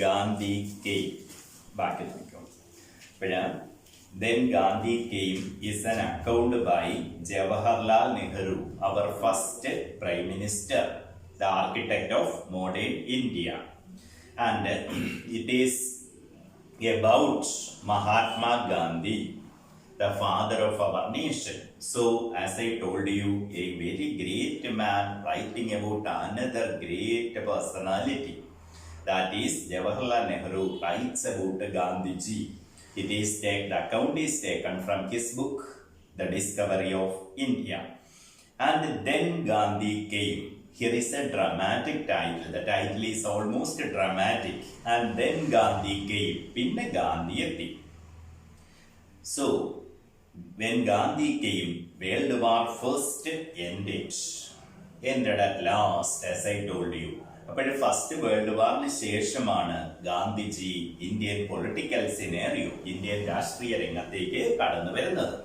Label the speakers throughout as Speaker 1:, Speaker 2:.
Speaker 1: Gandhi came. ബാക്കി നോക്കാം. Then Gandhi came is an account by Jawaharlal Nehru, our first Prime Minister, the architect of modern India. And it is about Mahatma Gandhi, the father of our nation. So, as I told you, a very great man writing about another great personality. That is, Jawaharlal Nehru writes about Gandhiji. The account is taken from his book, The Discovery of India. And then Gandhi came. Here is a dramatic title. The title is almost dramatic. And then Gandhi came. Pinna Gandhi etti. So, when Gandhi came, World War First ended at last, as I told you. അപ്പോൾ first world വാറിന് ശേഷമാണ് Gandhiji Indian political scenario, Indian രാഷ്ട്രീയ രംഗത്തേക്ക് കടന്നു വരുന്നത്.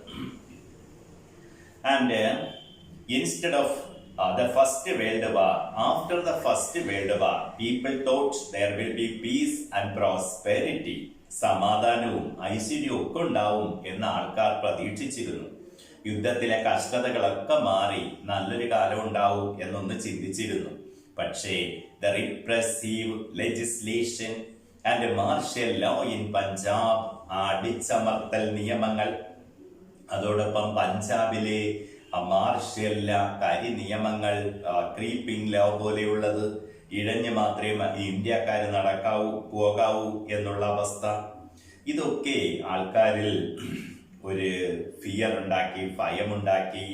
Speaker 1: And instead of the first world war, after the first world war, people thought there will be peace and prosperity. സമാധാനവും ഐശ്വര്യവും ഒക്കെ ഉണ്ടാവും എന്ന് ആൾക്കാർ പ്രതീക്ഷിച്ചിരുന്നു. യുദ്ധത്തിലെ കഷ്ടതകളൊക്കെ മാറി നല്ലൊരു കാലം ഉണ്ടാവും എന്നൊന്ന് ചിന്തിച്ചിരുന്നു. പക്ഷേ the repressive legislation and martial law in Punjab, അടിച്ചമർത്തൽ നിയമങ്ങൾ, അതോടൊപ്പം പഞ്ചാബിലെ മാർഷ്യൽ ലാ, കരി നിയമങ്ങൾ, ക്രീപ്പിംഗ് ലോ പോലെയുള്ളത്, ഇഴഞ്ഞു മാത്രമേ ഇന്ത്യക്കാർ നടക്കാവൂ പോകാവൂ എന്നുള്ള അവസ്ഥ, ഇതൊക്കെ ആൾക്കാരിൽ ഒരു ഫിയർ ഉണ്ടാക്കി, ഭയമുണ്ടാക്കി,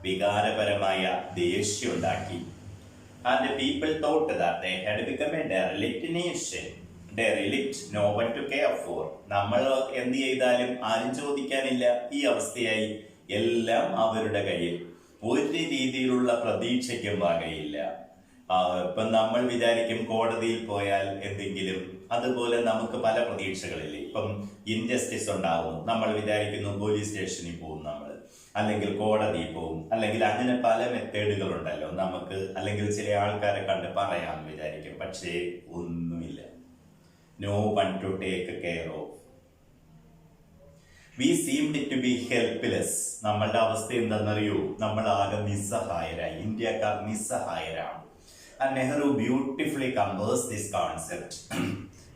Speaker 1: വികാരപരമായ ദേഷ്യം ഉണ്ടാക്കി. And the people thought that they had become a derelict nation. Derelict, no one to care for. നമ്മൾ എന്ത് ചെയ്താലും ആരും ചോദിക്കാനില്ല, ഈ അവസ്ഥയായി. എല്ലാം അവരുടെ കയ്യിൽ, ഒരു രീതിയിലുള്ള പ്രതീക്ഷയ്ക്കും വകയില്ല. ഇപ്പം നമ്മൾ വിചാരിക്കും കോടതിയിൽ പോയാൽ എന്തെങ്കിലും, അതുപോലെ നമുക്ക് പല പ്രതീക്ഷകളില്ലേ. ഇപ്പം ഇൻജസ്റ്റിസ് ഉണ്ടാവും, നമ്മൾ വിചാരിക്കുന്നു പോലീസ് സ്റ്റേഷനിൽ പോകും നമ്മൾ, അല്ലെങ്കിൽ കോടതിയിൽ പോകും, അല്ലെങ്കിൽ അങ്ങനെ പല മെത്തേഡുകളുണ്ടല്ലോ നമുക്ക്, അല്ലെങ്കിൽ ചില ആൾക്കാരെ കണ്ട് പറയാമെന്ന് വിചാരിക്കും. പക്ഷേ ഒന്നുമില്ല. No one to take care of. We seemed to be helpless. നമ്മളുടെ അവസ്ഥ എന്താണെന്നറിയോ? നമ്മൾ ആകെ നിസ്സഹായരായി, ഇന്ത്യക്കാർ നിസ്സഹായരാണ്. And Nehru beautifully compares this concept.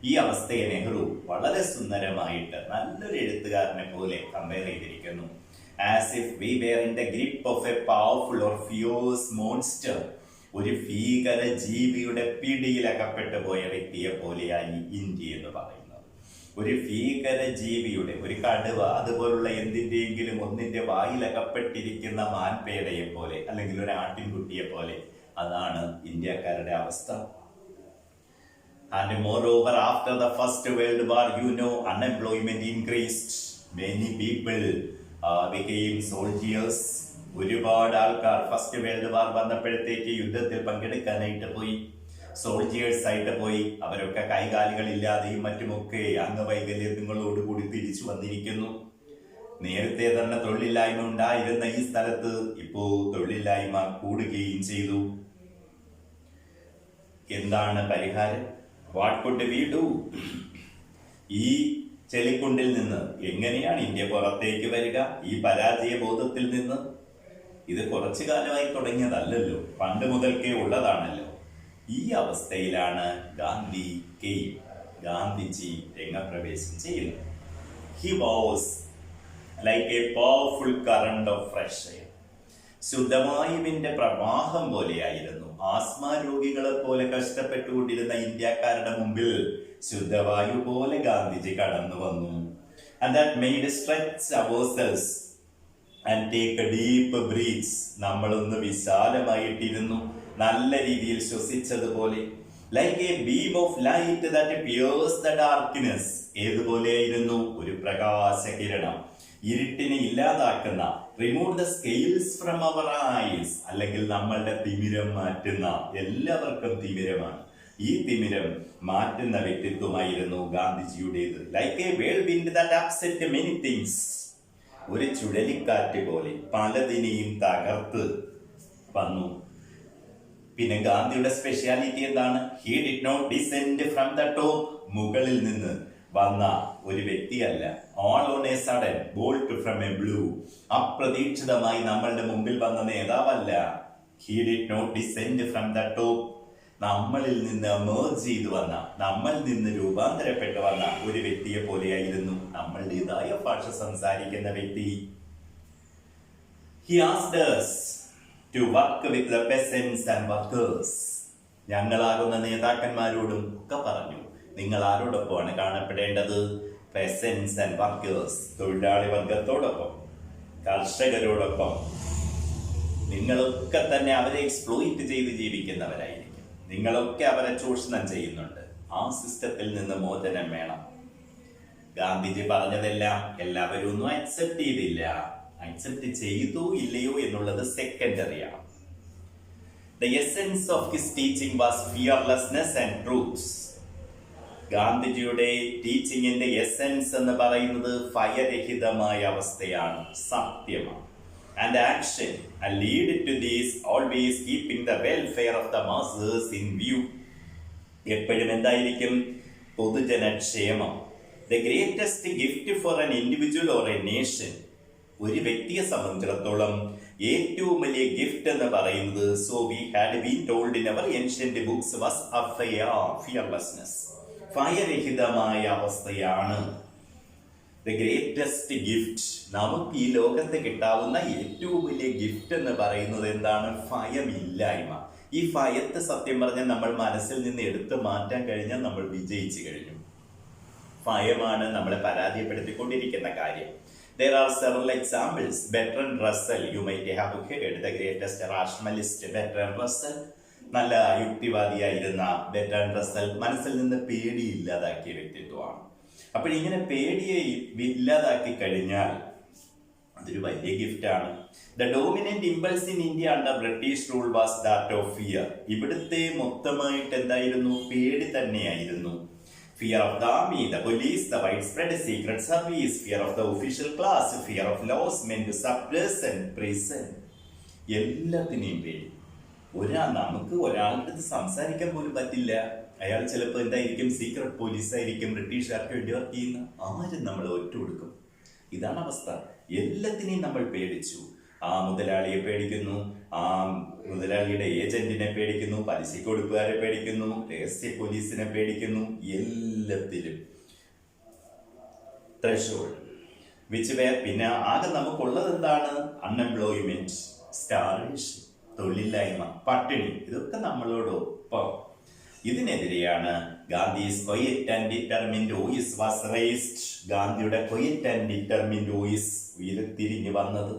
Speaker 1: ഈ അവസ്ഥയെ നെഹ്റു വളരെ സുന്ദരമായിട്ട് നല്ലൊരു എഴുത്തുകാരനെ പോലെ കമ്പയർ ചെയ്തിരിക്കുന്നു. As if we were in the grip of a powerful or fierce monster. ഒരു ഭീകര ജീവിയുടെ പിടിയിൽ അകപ്പെട്ടു പോയ വ്യക്തിയെ പോലെയായി ഇന്ത്യ എന്ന് പറയുന്നത്. ഒരു ഭീകര ജീവിയുടെ, ഒരു കടുവ, അതുപോലുള്ള എന്തിന്റെയെങ്കിലും ഒന്നിന്റെ വായിലകപ്പെട്ടിരിക്കുന്ന മാൻപേടയെ പോലെ, അല്ലെങ്കിൽ ഒരു ആട്ടിൻകുട്ടിയെ പോലെ, അതാണ് ഇന്ത്യക്കാരുടെ അവസ്ഥ. And moreover, after the first world war, unemployment increased. Many people became soldiers. ഒരുപാട് ആൾക്കാർ ഫസ്റ്റ് വേൾഡ് വാർ വന്നപ്പോഴത്തേക്ക് യുദ്ധത്തിൽ പങ്കെടുക്കാനായിട്ട് പോയി, സോൾജിയേഴ്സ് ആയിട്ട് പോയി. അവരൊക്കെ കൈകാലികളില്ലാതെയും മറ്റുമൊക്കെ അംഗവൈകല്യങ്ങളോടുകൂടി തിരിച്ചു വന്നിരിക്കുന്നു. നേരത്തെ തന്നെ തൊഴിലില്ലായ്മ ഉണ്ടായിരുന്ന ഈ സ്ഥലത്ത് ഇപ്പോ തൊഴിലില്ലായ്മ കൂടുകയും ചെയ്തു. എന്താണ് പരിഹാരം? What could we do? ഈ ചെളിക്കുണ്ടിൽ നിന്ന് എങ്ങനെയാണ് ഇന്ത്യ പുറത്തേക്ക് വരിക? ഈ പരാജയ ബോധത്തിൽ നിന്ന്. ഇത് കുറച്ചു കാലമായി തുടങ്ങിയതല്ലല്ലോ, പണ്ട് മുതൽക്കേ ഉള്ളതാണല്ലോ. ഈ അവസ്ഥയിലാണ് ഗാന്ധിജി രംഗപ്രവേശം ചെയ്യുന്നത്. He was like a powerful current of fresh air. ശുദ്ധവായുവിന്റെ പ്രവാഹം പോലെയായിരുന്നു. ആസ്മ രോഗികളെ പോലെ കഷ്ടപ്പെട്ടുകൊണ്ടിരുന്ന ഇന്ത്യക്കാരുടെ മുമ്പിൽ ശുദ്ധവായു പോലെ ഗാന്ധിജി കടന്നു വന്നു. And that made us stretch ourselves and take a deep breaths. നമ്മളൊന്ന് വിശാലമായിട്ടിരുന്നു, നല്ല രീതിയിൽ ശ്വസിച്ചതുപോലെ. Like a beam of light that pierces the darkness. ഏതുപോലെയായിരുന്നു? ഒരു പ്രകാശകിരണം, ഇരുട്ടിനെ ഇല്ലാതാക്കുന്ന, remove the scales from our eyes, അല്ലെങ്കിൽ നമ്മളുടെ തിമിരം മാറ്റുന്ന. എല്ലാവർക്കും തിമിരമാണ്. ഈ തിമിരം മാറ്റുന്ന വ്യക്തിത്വമായിരുന്നു ഗാന്ധിജിയുടേത്. Like a whirlwind that upset many things. ഒരു ചുഴലിക്കാറ്റ് പോലെ പലതിനെയും തകർത്ത് വന്നു. പിന്നെ ഗാന്ധിയുടെ സ്പെഷ്യാലിറ്റി എന്താണ്? He did not descend from the top. മുകളിൽ നിന്ന് വന്ന ഒരു വ്യക്തിയല്ല. All on a sudden bolt from a blue, അപ്രതീക്ഷിതമായി നമ്മളുടെ മുമ്പിൽ വന്ന നേതാവല്ല. He did not descend from the top, നമ്മളിൽ നിന്ന് എമേർജ് ചെയ്തു വന്ന, നമ്മളിൽ നിന്ന് രൂപാന്തരപ്പെട്ടു വന്ന ഒരു വ്യക്തിയെ പോലെയായിരുന്നു നമ്മളുടേതായ ഭാഷ സംസാരിക്കുന്ന വ്യക്തി. He asked us to work with the peasants and workers. ഞങ്ങളാകുന്ന നേതാക്കന്മാരോടും ഒക്കെ പറഞ്ഞു, നിങ്ങൾ ആരോടൊപ്പമാണ് കാണപ്പെടേണ്ടത്? പെസൻസ് ആൻഡ് വർക്കേഴ്സ്, തൊഴിലാളി വർഗത്തോടൊപ്പം, കർഷകരോടൊപ്പം. നിങ്ങളൊക്കെ തന്നെ അവരെ എക്സ്പ്ലോയിറ്റ് ചെയ്ത് ജീവിക്കുന്നവരായിരിക്കും. നിങ്ങളൊക്കെ അവരെ ചൂഷണം ചെയ്യുന്നുണ്ട്. ആ സിസ്റ്റത്തിൽ നിന്ന് മോചനം വേണം. ഗാന്ധിജി പറഞ്ഞതെല്ലാം എല്ലാവരും ഒന്നും അക്സെപ്റ്റ് ചെയ്തില്ല. അക്സെപ്റ്റ് ചെയ്തോ ഇല്ലയോ എന്നുള്ളത് സെക്കൻഡറിയാണ്. The essence of his teaching was fearlessness and truth. ഗാന്ധിജിയുടെ ടീച്ചിങ്ങിന്റെ എസെൻസ് എന്ന് പറയുന്നത് ഭയരഹിതമായ അവസ്ഥയാണ്, സത്യമാണ്. And action and lead to this, always keeping the welfare of the masses in view. എപ്പോഴും എന്തായിരിക്കും? പൊതുജനക്ഷേമം. The greatest gift for an individual or a nation, ഒരു വ്യക്തിയെ സംബന്ധിച്ചിടത്തോളം ഏറ്റവും വലിയ ഗിഫ്റ്റ് എന്ന് പറയുന്നത്, so we had been told in our ancient books, was fearlessness, ഭയരഹിതമായ അവസ്ഥയാണ്. The greatest gift, നമുക്ക് ഈ ലോകത്ത് കിട്ടാവുന്ന ഏറ്റവും വലിയ ഗിഫ്റ്റ് എന്ന് പറയുന്നത് എന്താണ്? ഭയമില്ലായ്മ. ഈ ഭയത്തെ സത്യം പറഞ്ഞാൽ നമ്മൾ മനസ്സിൽ നിന്ന് എടുത്തു മാറ്റാൻ കഴിഞ്ഞാൽ നമ്മൾ വിജയിച്ചു കഴിഞ്ഞു. ഭയമാണ് നമ്മളെ പരാജയപ്പെടുത്തിക്കൊണ്ടിരിക്കുന്ന കാര്യം. There are several examples. Bertrand Russell, you might have heard, the greatest rationalist Bertrand Russell. നല്ല യുക്തിവാദിയായിരുന്ന ബെർട്രാൻഡ് റസ്സൽ മനസ്സിൽ നിന്ന് പേടി ഇല്ലാതാക്കിയ വ്യക്തിത്വമാണ്. അപ്പോൾ ഇങ്ങനെ പേടിയെ ഇല്ലാതാക്കി കഴിഞ്ഞാൽ അതൊരു വലിയ ഗിഫ്റ്റാണ്. The dominant impulse in India under British rule was that of fear. ഇവിടുത്തെ മൊത്തമായിട്ട് എന്തായിരുന്നു? പേടി തന്നെയായിരുന്നു. Fear of the army, the police, the widespread secret service, fear of the official class, fear of laws meant to suppress and prison. എല്ലാത്തിനെയും പേടി. നമുക്ക് ഒരാളുടെ അടുത്ത് സംസാരിക്കാൻ പോലും പറ്റില്ല. അയാൾ ചിലപ്പോൾ എന്തായിരിക്കും? സീക്രട്ട് പോലീസ് ആയിരിക്കും, ബ്രിട്ടീഷുകാർക്ക് വേണ്ടി വർക്ക് ചെയ്യുന്ന. ആരും നമ്മളെ ഒറ്റ കൊടുക്കും. ഇതാണ് അവസ്ഥ. എല്ലാത്തിനെയും നമ്മൾ പേടിച്ചു. ആ മുതലാളിയെ പേടിക്കുന്നു, ആ മുതലാളിയുടെ ഏജന്റിനെ പേടിക്കുന്നു, പലിശ കൊടുപ്പുകാരെ പേടിക്കുന്നു, രഹസ്യ പോലീസിനെ പേടിക്കുന്നു. എല്ലാത്തിലും ത്രെഷോൾഡ് വിച്ച് വേ. പിന്നെ ആകെ നമുക്കുള്ളത് എന്താണ്? അൺഎംപ്ലോയ്മെന്റ്, സ്റ്റാർവേഷൻ, തൊഴിലില്ലായ്മ, പട്ടിണി. ഇതൊക്കെ നമ്മളോടൊപ്പം. ഇതിനെതിരെയാണ് ഗാന്ധി's quiet and determined voice was raised. ഗാന്ധിയുടെ quiet and determined voice ഉയർത്തിരിഞ്ഞു വന്നത്.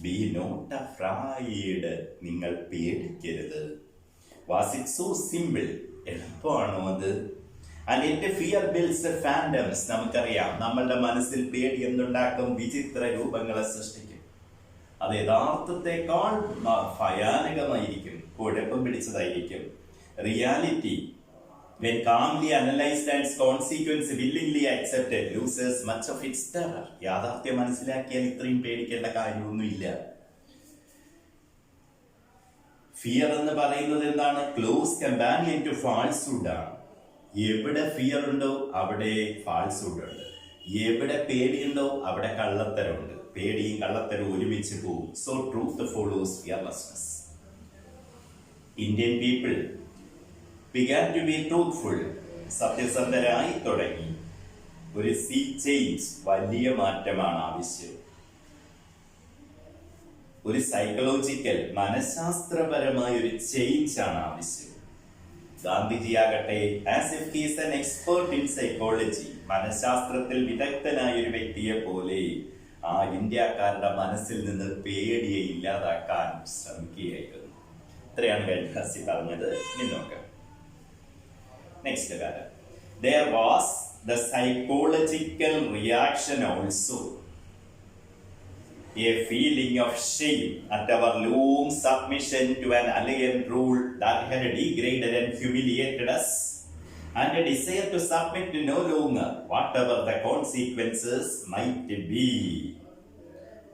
Speaker 1: Be not afraid, നിങ്ങൾ പേടിക്കരുത്. Was it so simple? എളുപ്പമാണോ അത്? And yet fear builds phantoms. നമുക്കറിയാം, നമ്മളുടെ മനസ്സിൽ പേടി എന്തുണ്ടാക്കും? വിചിത്ര രൂപങ്ങളെ സൃഷ്ടിക്കും. അത് യഥാർത്ഥത്തെക്കാൾ ഭയാനകമായിരിക്കും, കുഴപ്പം പിടിച്ചതായിരിക്കും. Reality, when calmly analyzed and consequence willingly accepted, loses much of its terror. യാഥാർത്ഥ്യം മനസ്സിലാക്കിയാൽ ഇത്രയും പേടിക്കേണ്ട കാര്യമൊന്നുമില്ല. ഫിയർ എന്ന് പറയുന്നത് എന്താണ്? ക്ലോസ് കമ്പാനിയൻ ടു ഫാൾസ്ഹുഡ് ആണ്. എവിടെ ഫിയർ ഉണ്ടോ അവിടെ ഫാൾസ്ഹുഡ് ഉണ്ട്. എവിടെ പേടിയുണ്ടോ അവിടെ കള്ളത്തരമുണ്ട്. പേടിയും കള്ളത്തരവും ഒരുമിച്ച് പോകും. So truth follows fearlessness. Indian people began to be truthful. സത്യസന്ധരായി തുടങ്ങി. ഒരു സീ ചേഞ്ച്, വലിയ മാറ്റമാണ് ആവശ്യം. ഒരു സൈക്കോളജിക്കൽ, മനഃശാസ്ത്രപരമായ ഒരു ചേഞ്ച് ആണ് ആവശ്യം. ഗാന്ധിജി ആകട്ടെ, as if he is an expert in psychology, മനഃശാസ്ത്രത്തിൽ വിദഗ്ധനായ ഒരു വ്യക്തിയെ പോലെ ആ ഇന്ത്യക്കാരുടെ മനസ്സിൽ നിന്ന് പേടിയെ ഇല്ലാതാക്കാൻ ശ്രമിക്കുകയായിരുന്നു. ഇത്രയാണ് കഴിഞ്ഞ ക്ലാസ്സിൽ പറഞ്ഞത്. ഇനി നോക്കാം നെക്സ്റ്റ് കാര്യം. There was the psychological reaction also. A feeling of shame at our long submission to an alien rule that had degraded and humiliated us, and a desire to submit no longer, whatever the consequences might be.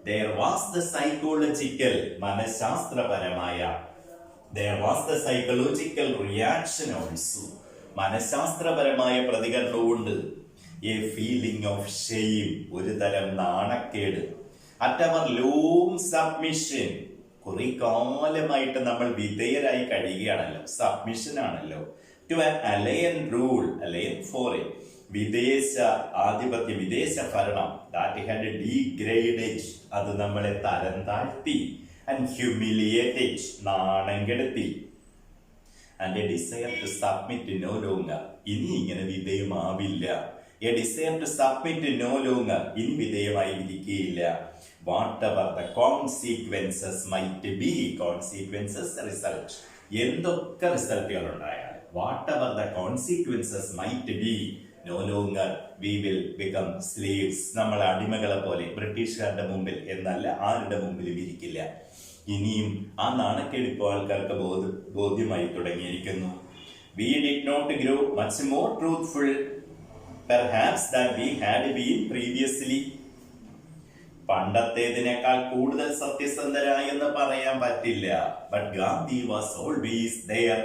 Speaker 1: There was the psychological, മനഃശാസ്ത്രപരമായ, there was the psychological reaction also. മനഃശാസ്ത്രപരമായ പ്രതികരണവുമുണ്ട്. A feeling of shame, ഒരു തരം നാണക്കേട്. At our long submission, കുറെ കാലമായിട്ട് നമ്മൾ വിധേയരായി കഴിയുകയാണല്ലോ, സബ്മിഷൻ ആണല്ലോ. To an alien rule, alien foreign, വിദേശ ആധിപത്യം, വിദേശ ഭരണം. ദാറ്റ് ഹാഡ് ഡീഗ്രേഡഡ്, അത് നമ്മളെ തരം താഴ്ത്തി. ആൻഡ് ഹ്യൂമിലിയേറ്റഡ്, നാണം കെടുത്തി. And a desire to submit no longer, ഇനി ഇങ്ങനെ വിധേയമാവില്ല. A desire to submit no longer, ഇനി വിധേയമായി ഇരിക്കുകയില്ല. Whatever the consequences might be, consequences result, എന്തൊക്കെ റിസൾട്ടുകൾ ഉണ്ടായാൽ, whatever the consequences might be, no longer we will become slaves, നമ്മൾ അടിമകളെ പോലെ ബ്രിട്ടീഷുകാരുടെ മുമ്പിൽ എന്നല്ല ആരുടെ മുമ്പിലും ഇരിക്കില്ല. ഇനിയും ആ നാണക്കെടുപ്പ് ആൾക്കാർക്ക് ബോധ്യമായി തുടങ്ങിയിരിക്കുന്നു. We did not grow much more truthful perhaps than we had been previously. പണ്ടത്തേതിനേക്കാൾ കൂടുതൽ സത്യസന്ധരായെന്ന് പറയാൻ പറ്റില്ല. But Gandhi was always there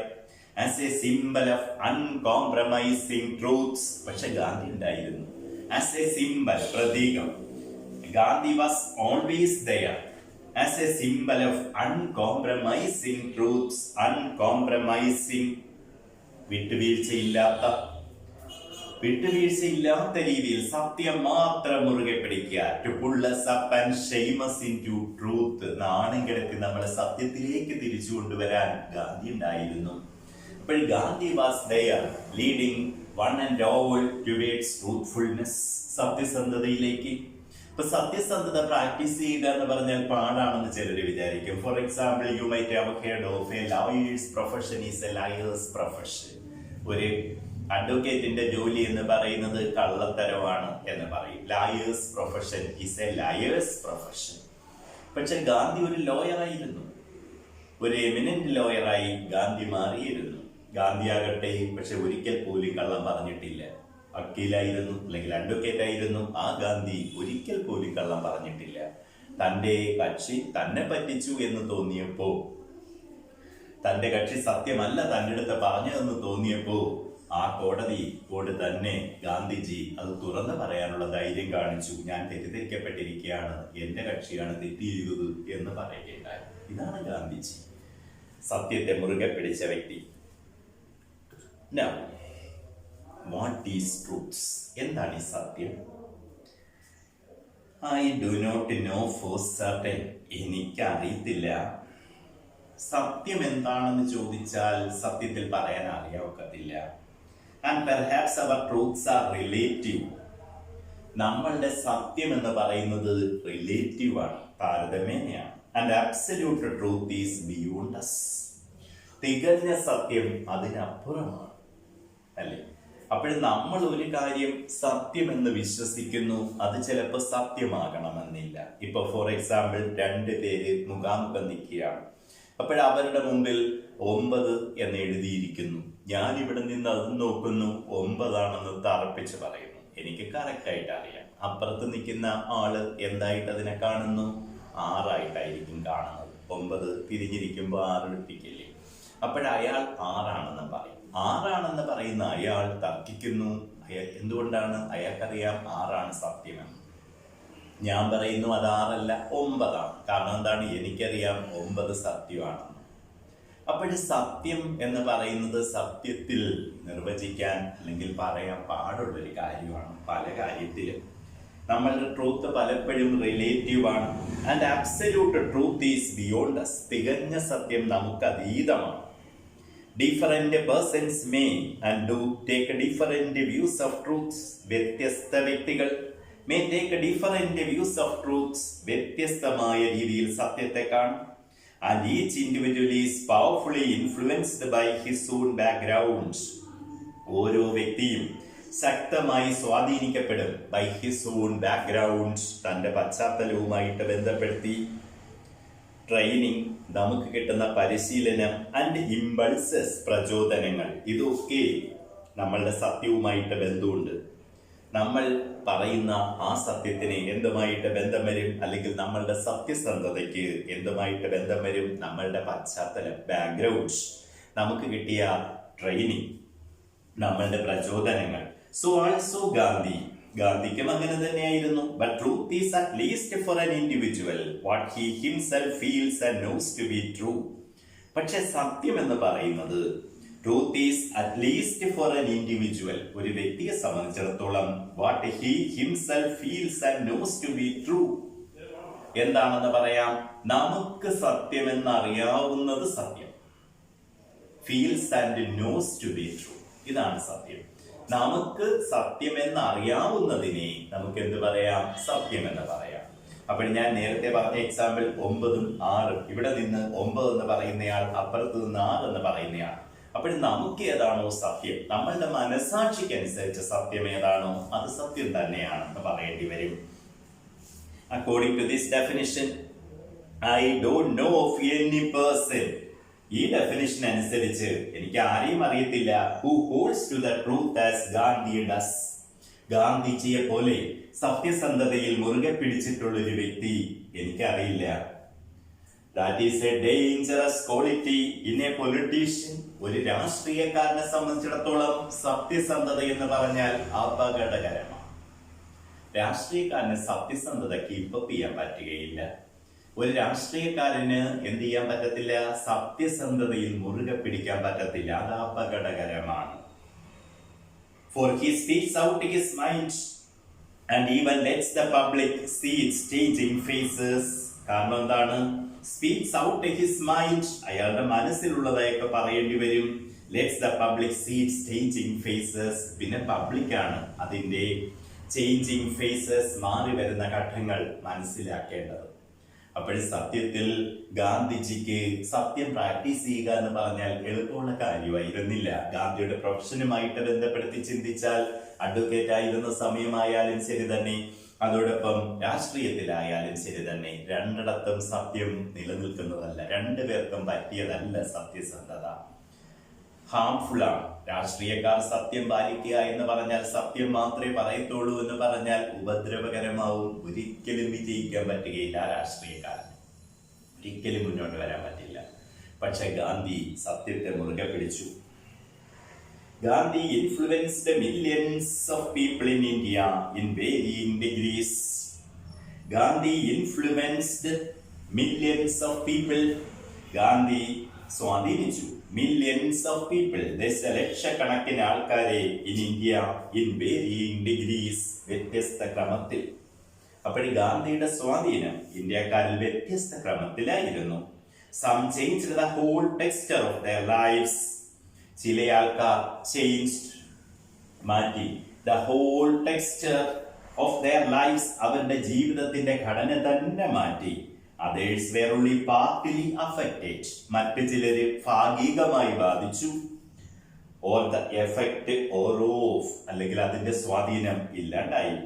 Speaker 1: as a symbol of uncompromising truths. പക്ഷെ ഗാന്ധി ഉണ്ടായിരുന്നു as a symbol, പ്രതീകം. Gandhi was always there as a symbol of uncompromising truths, uncompromising, വിട്ടുവീഴ്ചയില്ലാത്ത രീതിയിൽ സത്യം മാത്രം മുറുകെ പിടിക്കുക. To pull us up and shame us into truth, നാണം കിടത്തി നമ്മളെ സത്യത്തിലേക്ക് തിരിച്ചു കൊണ്ടുവരാൻ ഗാന്ധി ഉണ്ടായിരുന്നു. അപ്പോൾ Gandhi was there leading one and all towards truthfulness, സത്യസന്ധതയിലേക്ക്. ഇപ്പൊ സത്യസന്ധത പ്രാക്ടീസ് ചെയ്യുക എന്ന് പറഞ്ഞാൽ പാടാണെന്ന് ചിലർ വിചാരിക്കും. For example, you might have heard of A lawyers profession is A liars profession. ഒരു അഡ്വക്കേറ്റിന്റെ ജോലി എന്ന് പറയുന്നത് കള്ളത്തരമാണ് എന്ന് പറയും. Liars profession is A liars profession. പക്ഷെ ഗാന്ധി ഒരു ലോയറായിരുന്നു, ഒരു എമിനന്റ് ലോയറായി ഗാന്ധി മാറിയിരുന്നു. ഗാന്ധി ആകട്ടെ പക്ഷെ ഒരിക്കൽ പോലും കള്ളം പറഞ്ഞിട്ടില്ല. വക്കീലായിരുന്നു അല്ലെങ്കിൽ അഡ്വക്കേറ്റ് ആയിരുന്നു. ആ ഗാന്ധി ഒരിക്കൽ പോലും കള്ളം പറഞ്ഞിട്ടില്ല. തന്റെ കക്ഷി തന്നെ പറ്റിച്ചു എന്ന് തോന്നിയപ്പോ, തന്റെ കക്ഷി സത്യമല്ല തന്റെ അടുത്ത് പറഞ്ഞതെന്ന് തോന്നിയപ്പോ ആ കോടതി തന്നെ ഗാന്ധിജി അത് തുറന്നു പറയാനുള്ള ധൈര്യം കാണിച്ചു. ഞാൻ തെറ്റിദ്ധരിക്കപ്പെട്ടിരിക്കുകയാണ്, എന്റെ കക്ഷിയാണ് തെറ്റ് ചെയ്തത് എന്ന് പറയുകയുണ്ടായി. ഇതാണ് ഗാന്ധിജി, സത്യത്തെ മുറുകെ പിടിച്ച വ്യക്തി. Now, what is truths? എന്താണ് ഈ സത്യം? I do not know for certain. എനിക്കറിയത്തില്ല. സത്യം എന്താണെന്ന് ചോദിച്ചാൽ സത്യത്തിൽ പറയാൻ അറിയാവത്തില്ല. And perhaps our truths are relative. നമ്മളുടെ സത്യം എന്ന് പറയുന്നത് റിലേറ്റീവ് ആണ്, താരതമ്യേനയാണ്. And absolute truth is beyond us. തികഞ്ഞ സത്യം അതിനപ്പുറമാണ്, അല്ലേ? അപ്പോൾ നമ്മൾ ഒരു കാര്യം സത്യമെന്ന് വിശ്വസിക്കുന്നു, അത് ചിലപ്പോൾ സത്യമാകണമെന്നില്ല. ഇപ്പൊ ഫോർ എക്സാമ്പിൾ, 2 പേര് മുഖാമുഖം നിൽക്കുകയാണ്. അപ്പോഴവരുടെ മുമ്പിൽ 9 എന്ന് എഴുതിയിരിക്കുന്നു. ഞാൻ ഇവിടെ നിന്ന് അത് നോക്കുന്നു, 9 ആണെന്ന് തറപ്പിച്ച് പറയുന്നു. എനിക്ക് കറക്റ്റ് ആയിട്ട് അറിയാം. അപ്പുറത്ത് നിൽക്കുന്ന ആള് എന്തായിട്ട് അതിനെ കാണുന്നു? 6 ആയിട്ടായിരിക്കും കാണുന്നത്. 9 തിരിഞ്ഞിരിക്കുമ്പോൾ 6 എടുപ്പിക്കില്ലേ? അപ്പോഴയാൾ 6 ആണെന്ന് പറയും. 6 ആണെന്ന് പറയുന്ന അയാൾ തർക്കിക്കുന്നു. എന്തുകൊണ്ടാണ്? അയാൾക്കറിയാം 6 ആണ് സത്യമെന്ന്. ഞാൻ പറയുന്നു അത് 6 അല്ല 9 ആണ്. കാരണം എന്താണ്? എനിക്കറിയാം 9 സത്യമാണെന്ന്. അപ്പോഴ് സത്യം എന്ന് പറയുന്നത് സത്യത്തിൽ നിർവചിക്കാൻ അല്ലെങ്കിൽ പറയാൻ പാടുള്ളൊരു കാര്യമാണ്. പല കാര്യത്തിലും നമ്മളുടെ ട്രൂത്ത് പലപ്പോഴും റിലേറ്റീവ് ആണ്. And absolute truth is beyond us. തികഞ്ഞ സത്യം നമുക്ക് അതീതമാണ്. Different persons may and do take different views of truths. വ്യത്യസ്ത വ്യക്തികൾ may take different views of truths. വ്യത്യസ്തമായ രീതിയിൽ സത്യത്തെ കാണും. And each individual is powerfully influenced by his own background. ഓരോ വ്യക്തിയും ശക്തമായി സ്വാധീനിക്കപ്പെടും by his own background. തന്റെ പശ്ചാത്തലവുമായിട്ട് ബന്ധപ്പെടുത്തി. ട്രെയിനിങ്, നമുക്ക് കിട്ടുന്ന പരിശീലനം, ആൻഡ് ഇമ്പൾസസ്, പ്രചോദനങ്ങൾ, ഇതൊക്കെ നമ്മളുടെ സത്യവുമായിട്ട് ബന്ധമുണ്ട്. നമ്മൾ പറയുന്ന ആ സത്യത്തിന് എന്തുമായിട്ട് ബന്ധം വരും? അല്ലെങ്കിൽ നമ്മളുടെ സത്യസന്ധതയ്ക്ക് എന്തുമായിട്ട് ബന്ധം വരും? നമ്മളുടെ പശ്ചാത്തലം, ബാക്ക്ഗ്രൗണ്ട്, നമുക്ക് കിട്ടിയ ട്രെയിനിങ്, നമ്മളുടെ പ്രചോദനങ്ങൾ. സോ ആൾസോ ഗാന്ധിക്കും അങ്ങനെ തന്നെയായിരുന്നു. But truth is at least for an individual what he himself feels and knows to be true. പക്ഷെ സത്യം എന്ന് പറയുന്നത് truth is at least for an individual, ഒരു വ്യക്തിയെ സംബന്ധിച്ചിടത്തോളം what he himself feels and knows to be true. എന്താണെന്ന് പറയാം? നമുക്ക് സത്യമെന്ന് അറിയാവുന്നത് സത്യം. Feels and knows to be true, ഇതാണ് സത്യം. നമുക്ക് സത്യമെന്ന് അറിയാവുന്നതിനെ നമുക്ക് എന്ത് പറയാം? സത്യം എന്ന് പറയാം. അപ്പോൾ ഞാൻ നേരത്തെ പറഞ്ഞ എക്സാമ്പിൾ 9ഉം 6ഉം, ഇവിടെ നിന്ന് 9 എന്ന് പറയുന്നയാൾ, അപ്പുറത്ത് നിന്ന് 6 എന്ന് പറയുന്നയാൾ. അപ്പോൾ നമുക്ക് ഏതാണോ സത്യം, നമ്മളുടെ മനസാക്ഷിക്കനുസരിച്ച് സത്യം ഏതാണോ അത് സത്യം തന്നെയാണെന്ന് പറയേണ്ടി വരും. According to this definition, I don't know of any person. ഈ ഡെഫിനിഷൻ അനുസരിച്ച് എനിക്ക് ആരെയും അറിയത്തില്ല who holds to the truth as Gandhi does. ഗാന്ധിജിയെ പോലെ സത്യസന്ധതയിൽ മുറുകെ പിടിച്ചിട്ടുള്ള ഒരു വ്യക്തി എനിക്കറിയില്ല. That is a dangerous quality in a politician. ഒരു രാഷ്ട്രീയക്കാരനെ സംബന്ധിച്ചിടത്തോളം സത്യസന്ധത എന്ന് പറഞ്ഞാൽ അപകടകരമാണ്. രാഷ്ട്രീയക്കാരന് സത്യസന്ധത കീപ്പപ്പ് ചെയ്യാൻ പറ്റുകയില്ല. ഒരു രാഷ്ട്രീയക്കാരന് എന്ത് ചെയ്യാൻ പറ്റത്തില്ല? സത്യസന്ധതയിൽ മുറുകെ പിടിക്കാൻ പറ്റത്തില്ല. അത് അപകടകരമാണ്. For he speaks out his mind and even lets the public see its changing faces. കാരണം എന്താണ്? Speaks out his mind, അയാളുടെ മനസ്സിലുള്ളതായൊക്കെ പറയേണ്ടി വരും. Lets the public see its changing faces. പിന്നെ പബ്ലിക്കാണ് അതിന്റെ ചേഞ്ചിങ് ഫേസസ്, മാറി വരുന്ന ഘട്ടങ്ങൾ മനസ്സിലാക്കേണ്ടത്. അപ്പോൾ സത്യത്തിൽ ഗാന്ധിജിക്ക് സത്യം പ്രാക്ടീസ് ചെയ്യുക എന്ന് പറഞ്ഞാൽ എളുപ്പമുള്ള കാര്യമായിരുന്നില്ല. ഗാന്ധിയുടെ പ്രൊഫഷനുമായിട്ട് ബന്ധപ്പെടുത്തി ചിന്തിച്ചാൽ അഡ്വക്കേറ്റ് ആയിരുന്ന സമയമായാലും ശരി തന്നെ, അതോടൊപ്പം രാഷ്ട്രീയത്തിലായാലും ശരി തന്നെ, രണ്ടിടത്തും സത്യം നിലനിൽക്കുന്നതല്ല. രണ്ടുപേർക്കും പറ്റിയതല്ല സത്യസന്ധത. ഹാംഫുൾ ആണ്. രാഷ്ട്രീയക്കാർ സത്യം പാലിക്കുക എന്ന് പറഞ്ഞാൽ, സത്യം മാത്രമേ പറയത്തുള്ളൂ എന്ന് പറഞ്ഞാൽ ഉപദ്രവകരമാവും. ഒരിക്കലും വിജയിക്കാൻ പറ്റുകയില്ല രാഷ്ട്രീയക്കാരൻ, ഒരിക്കലും മുന്നോട്ട് വരാൻ പറ്റില്ല. പക്ഷെ ഗാന്ധി സത്യത്തെ മുറുകെ പിടിച്ചു. Gandhi influenced millions of people in India in varying degrees. Gandhi influenced millions of people. Gandhi സ്വാധീനിച്ചു മില്യൺസ് ഓഫ് പീപ്പിൾ, ദശലക്ഷക്കണക്കിന് ആൾക്കാരെ in India in varying degrees, വ്യത്യസ്ത ക്രമത്തിൽ. അപ്പോൾ ഗാന്ധിയുടെ സ്വാധീനം ഇന്ത്യക്കാരിൽ വ്യത്യസ്ത ക്രമത്തിലായിരുന്നു. Some changed the whole texture of their lives. ചില ആൾക്കാർ ചേഞ്ച്ഡ്, മാറ്റി, the whole texture of their lives, അവരുടെ ജീവിതത്തിന്റെ ഘടന തന്നെ മാറ്റി. Others were only partly affected. മറ്റു ചിലര് ഭാഗികമായി ബാധിച്ചു. Or the effect or of, അല്ലെങ്കിൽ അതിന്റെ സ്വാധീനം ഇല്ലാണ്ടായി.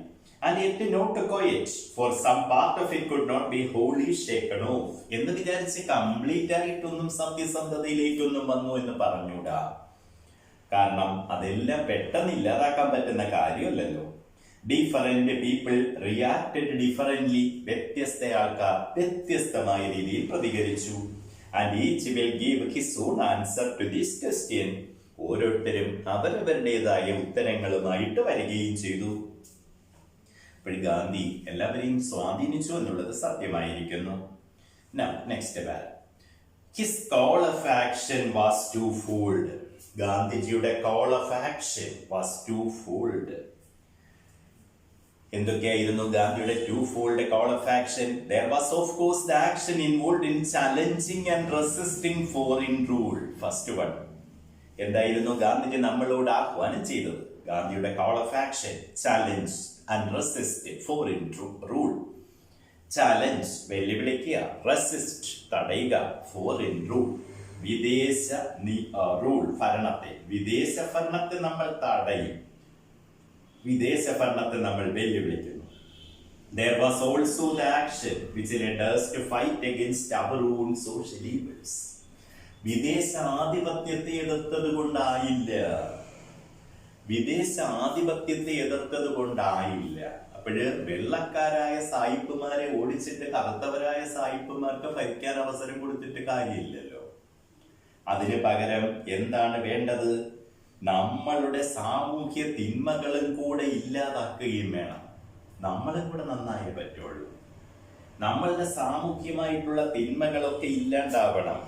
Speaker 1: And yet not quite, for some part of it could not be wholly shaken off. എന്ന് വിചാരിച്ച് കംപ്ലീറ്റ് ആയിട്ടൊന്നും സത്യസന്ധതയിലേക്കൊന്നും വന്നു എന്ന് പറഞ്ഞൂടാ. കാരണം അതെല്ലാം പെട്ടെന്ന് ഇല്ലാതാക്കാൻ പറ്റുന്ന കാര്യമല്ലല്ലോ. Different people reacted differently. വ്യത്യസ്ത ആൾക്കാർ വ്യത്യസ്തമായ രീതിയിൽ പ്രതികരിച്ചു. And each will give his own answer to this question. ഓരോരുത്തരും അവരവരുടേതായ ഉത്തരങ്ങളുമായിട്ട് വരികയും ചെയ്തു. അപ്പോൾ ഗാന്ധി എല്ലാവരെയും സ്വാധീനിച്ചു എന്നുള്ളത് സത്യമായിരിക്കുന്നു. Now, next paragraph. His call of action was twofold. ഗാന്ധിജിയുടെ call of action was twofold. എന്തൊക്കെയായിരുന്നു ഗാന്ധിയുടെ twofold call of action? There was of course the action involved in challenging and resisting foreign rule. First one, എന്തായിരുന്നു ഗാന്ധിജി നമ്മളോട് ആഹ്വാനം ചെയ്തത്? ഗാന്ധിയുടെ call of action, challenge and resist foreign rule. Challenge, വെല്ലുവിളിക്കുക. Resist, തടയുക. Foreign rule, വിദേശ rule, ഭരണത്തെ. വിദേശ ഭരണത്തെ നമ്മൾ തടയും, വിദേശ ഭരണത്തെ നമ്മൾ വെല്ലുവിളിക്കുന്നു. There was also the action which led us to fight against our own social evils. വിദേശ ആധിപത്യത്തെ എതിർത്തത് കൊണ്ടായില്ല, വിദേശ ആധിപത്യത്തെ എതിർത്തത് കൊണ്ടായില്ല. അപ്പോഴ് വെള്ളക്കാരായ സായിപ്പുമാരെ ഓടിച്ചിട്ട് കറുത്തവരായ സായിപ്പുമാർക്ക് ഭരിക്കാൻ അവസരം കൊടുത്തിട്ട് കാര്യമില്ലല്ലോ. അതിന് പകരം എന്താണ് വേണ്ടത്? നമ്മളുടെ സാമൂഹ്യ തിന്മകളും കൂടെ ഇല്ലാതാക്കുകയും വേണം. നമ്മളും കൂടെ നന്നായേ പറ്റുള്ളൂ. നമ്മളുടെ സാമൂഹ്യമായിട്ടുള്ള തിന്മകളൊക്കെ ഇല്ലാണ്ടാവണം.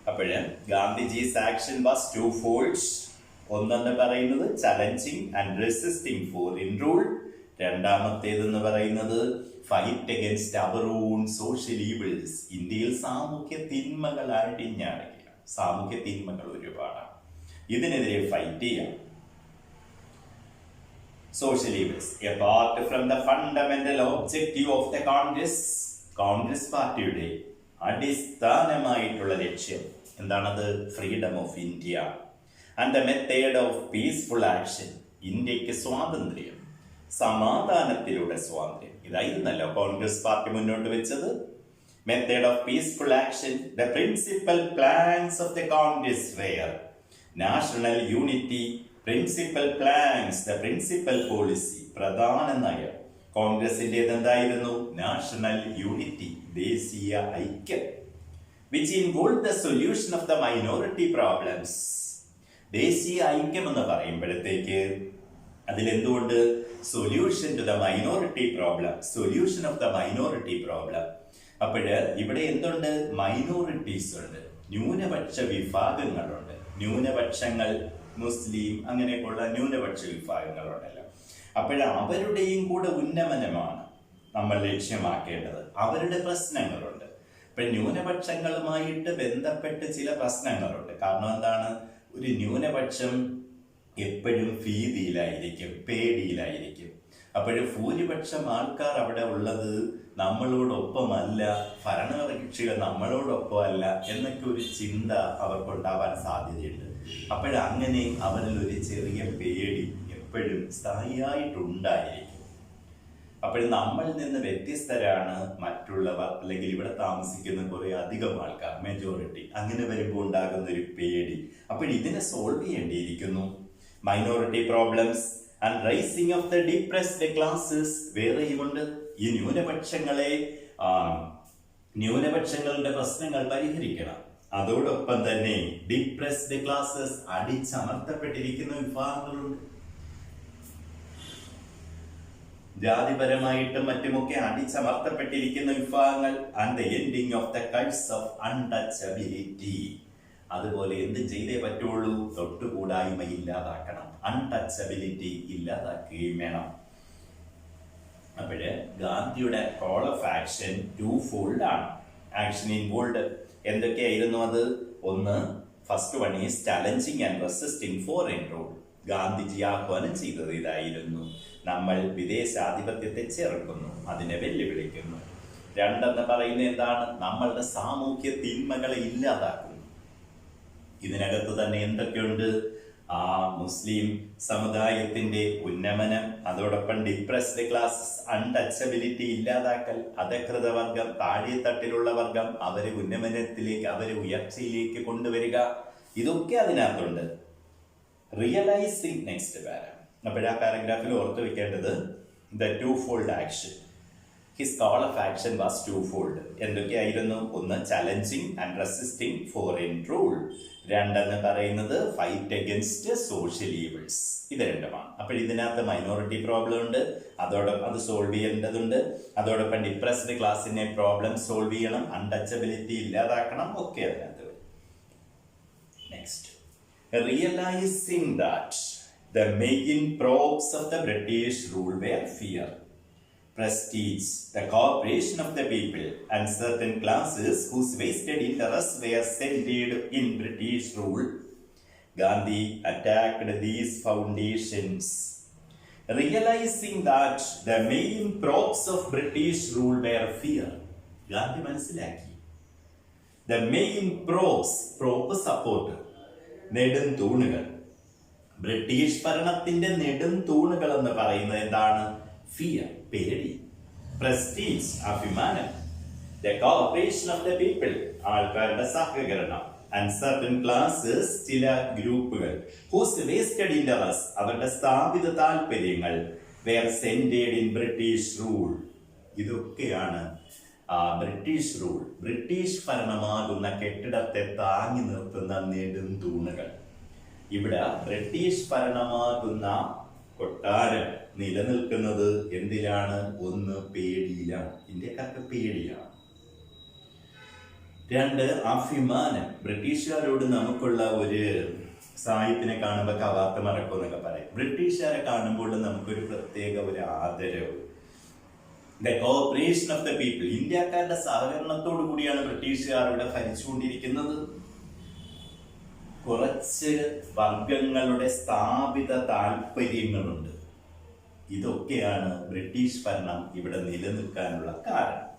Speaker 1: അപ്പോഴ് Gandhiji's action was two folds. ഒന്നെന്ന് പറയുന്നത് challenging and resisting foreign rule. രണ്ടാമത്തേതെന്ന് പറയുന്നത് fight against our own social evils. ഇന്ത്യയിൽ സാമൂഹ്യ തിന്മകൾ അടിഞ്ഞാടുകയാണ്. സാമൂഹ്യ തിന്മകൾ ഒരുപാടാണ്. ഇതിനെതിരെ ഫൈറ്റ് ചെയ്യാം. Social evils. Apart from the fundamental objective of the Congress പാർട്ടിയുടെ അടിസ്ഥാനമായിട്ടുള്ള ലക്ഷ്യം എന്താണത്? Freedom of India and the method of peaceful action. ഇന്ത്യക്ക് സ്വാതന്ത്ര്യം, സമാധാനത്തിലൂടെ സ്വാതന്ത്ര്യം, ഇതായിരുന്നല്ലോ കോൺഗ്രസ് പാർട്ടി മുന്നോട്ട് വെച്ചത്. Method of peaceful action. The principal plans of the Congress were national unity. Principal plans, the principal policy, പ്രധാന നയം കോൺഗ്രസിന്റേത് എന്തായിരുന്നു? നാഷണൽ യൂണിറ്റി, ദേശീയ ഐക്യം. Which involve the solution of the minority problems. ദേശീയ ഐക്യം എന്ന് പറയുമ്പോഴത്തേക്ക് അതിലെന്തുകൊണ്ട്? Solution to the minority problem, solution of the minority problem. അപ്പോഴ് ഇവിടെ എന്തുണ്ട്? മൈനോറിറ്റീസ് ഉണ്ട്, ന്യൂനപക്ഷ വിഭാഗങ്ങളുണ്ട്. ന്യൂനപക്ഷങ്ങൾ, മുസ്ലിം, അങ്ങനെയൊക്കെയുള്ള ന്യൂനപക്ഷ വിഭാഗങ്ങളുണ്ടല്ലോ. അവരുടെയും കൂടെ ഉന്നമനമാണ് നമ്മൾ ലക്ഷ്യമാക്കേണ്ടത്. അവരുടെ പ്രശ്നങ്ങളുണ്ട്. ന്യൂനപക്ഷങ്ങളുമായിട്ട് ബന്ധപ്പെട്ട് ചില പ്രശ്നങ്ങളുണ്ട്. കാരണം എന്താണ്? ഒരു ന്യൂനപക്ഷം എപ്പോഴും ഭീതിയിലായിരിക്കും, പേടിയിലായിരിക്കും. ഭൂരിപക്ഷം ആൾക്കാർ അവിടെ ഉള്ളത് നമ്മളോടൊപ്പമല്ല, ഭരണകക്ഷികൾ നമ്മളോടൊപ്പമല്ല എന്നൊക്കെ ഒരു ചിന്ത അവർക്കുണ്ടാവാൻ സാധ്യതയുണ്ട്. അങ്ങനെ അവരിൽ ഒരു ചെറിയ പേടി എപ്പോഴും സ്ഥായിയായിട്ടുണ്ടായിരിക്കും. നമ്മളിൽ നിന്ന് വ്യത്യസ്തരാണ് മറ്റുള്ളവർ, അല്ലെങ്കിൽ ഇവിടെ താമസിക്കുന്ന കുറെ അധികം ആൾക്കാർ, മെജോറിറ്റി. അങ്ങനെ വരുമ്പോൾ ഉണ്ടാകുന്ന ഒരു പേടി. ഇതിനെ സോൾവ് ചെയ്യേണ്ടിയിരിക്കുന്നു. Minority problems and rising of the depressed classes. വേറെയുമുണ്ട്. ഈ ന്യൂനപക്ഷങ്ങളുടെ പ്രശ്നങ്ങൾ പരിഹരിക്കണം. അതോടൊപ്പം തന്നെ ഡിപ്രസ്ഡ് ക്ലാസസ്, അടിച്ചമർത്തപ്പെട്ടിരിക്കുന്ന വിഭാഗങ്ങളുണ്ട്. ജാതിപരമായിട്ടും മറ്റുമൊക്കെ അടിച്ചമർത്തപ്പെട്ടിരിക്കുന്ന വിഭാഗങ്ങൾ. And the ending of the cults of untouchability. അതുപോലെ എന്ത് ചെയ്തേ പറ്റുള്ളൂ? തൊട്ടുകൂടായ്മ ഇല്ലാതാക്കണം. അൺടച്ചബിലിറ്റി ഇല്ലാതാക്കുകയും വേണം. ഗാന്ധിയുടെ call of action two fold ആണ്. ആക്ഷൻ ഇൻവോൾവ് എന്തൊക്കെയായിരുന്നു അത്? ഒന്ന്, first one is challenging and resisting foreign rule. Gandhiji ആഹ്വാനം ചെയ്തത് ഇതായിരുന്നു: നമ്മൾ വിദേശാധിപത്യത്തെ ചെറുക്കുന്നു, അതിനെ വെല്ലുവിളിക്കുന്നു. രണ്ടെന്ന് പറയുന്നത് എന്താണ്? നമ്മളുടെ സാമൂഹ്യ തിന്മകളെ ഇല്ലാതാക്കുന്നു. ഇതിനകത്ത് തന്നെ എന്തൊക്കെയുണ്ട്? മുസ്ലിം സമുദായത്തിന്റെ ഉന്നമനം, അതോടൊപ്പം ഡിപ്രസ്ഡ് ക്ലാസസ്, അൺടച്ചബിലിറ്റി ഇല്ലാതാക്കൽ, അധകൃത വർഗം, താഴെത്തട്ടിലുള്ള വർഗം, അവരെ ഉന്നമനത്തിലേക്ക്, അവരെ ഉയർച്ചയിലേക്ക് കൊണ്ടുവരിക. ഇതൊക്കെ അതിനകത്തുണ്ട്. റിയലൈസിംഗ്, നെക്സ്റ്റ് പാര. ആ പാരഗ്രാഫിൽ ഓർത്തു വെക്കേണ്ടത് the two fold action. His call of action was two fold. എന്തൊക്കെയായിരുന്നു? ഒന്ന്, challenging and resisting foreign rule. രണ്ടെന്ന് പറയുന്നത് ഫൈറ്റ് അഗൈൻസ്റ്റ് സോഷ്യൽ ഈവിൾസ്. ഇത് രണ്ടുമാണ്. ഇതിനകത്ത് മൈനോറിറ്റി പ്രോബ്ലം ഉണ്ട്, അതോടൊപ്പം അത് സോൾവ് ചെയ്യേണ്ടതുണ്ട്. അതോടൊപ്പം ഡിപ്രസ്ഡ് ക്ലാസിന്റെ പ്രോബ്ലം സോൾവ് ചെയ്യണം, അൺടച്ചബിലിറ്റി ഇല്ലാതാക്കണം, ഒക്കെ അതിനകത്ത്. Next, realising that the main props of the British rule were fear, prestige, the cooperation of the people, and certain classes whose vested interests were centered in British rule. Gandhi attacked these foundations. Realizing that the main props of British rule were fear. Gandhi മനസ്സിലാക്കി. The main props, support, നെടും തൂണുകൾ. British ഭരണത്തിന്റെ നെടും തൂണുകൾ എന്ന് പറയുന്നത് എന്താണ്? Fear, പേടി. Prestige, അഭിമാനം. The corporation of the people, ആൾക്കാരുടെ സഹകരണം. ആൻഡ് സർട്ടൻ ക്ലാസസ്, ചില ഗ്രൂപ്പുകൾ. ഹൂസ് വേസ്റ്റഡ് ഇൻട്രസ്റ്റ്, അവരുടെ സ്ഥാപിത താല്പര്യങ്ങൾ. Were centred in British rule. ഇതൊക്കെയാണ് ബ്രിട്ടീഷ് റൂൾ, ബ്രിട്ടീഷ് ഭരണമാകുന്ന കെട്ടിടത്തെ താങ്ങി നിർത്തുന്ന നെടുംതൂണുകൾ. ഇവിടെ ബ്രിട്ടീഷ് ഭരണമാകുന്ന കൊട്ടാരം നിലനിൽക്കുന്നത് എന്തിലാണ്? ഒന്ന്, പേടിയിലാണ്. ഇന്ത്യക്കാർക്ക് പേടിയാണ്. രണ്ട്, അഭിമാനം. ബ്രിട്ടീഷുകാരോട് നമുക്കുള്ള ഒരു സാഹിത്യത്തിനെ കാണുമ്പോൾ കവാത്ത് മറക്കും എന്നൊക്കെ പറയും. ബ്രിട്ടീഷുകാരെ കാണുമ്പോൾ നമുക്കൊരു പ്രത്യേക ഒരു ആദരവ്. The cooperation of the people. ഇന്ത്യക്കാരുടെ സഹകരണത്തോടു കൂടിയാണ് ബ്രിട്ടീഷുകാർ ഇവിടെ ഭരിച്ചുകൊണ്ടിരിക്കുന്നത്. കുറച്ച് വർഗങ്ങളുടെ സ്ഥാപിത താല്പര്യങ്ങളുണ്ട്. ഇതൊക്കെയാണ് ബ്രിട്ടീഷ് ഭരണം ഇവിടെ നിലനിൽക്കാനുള്ള കാരണം.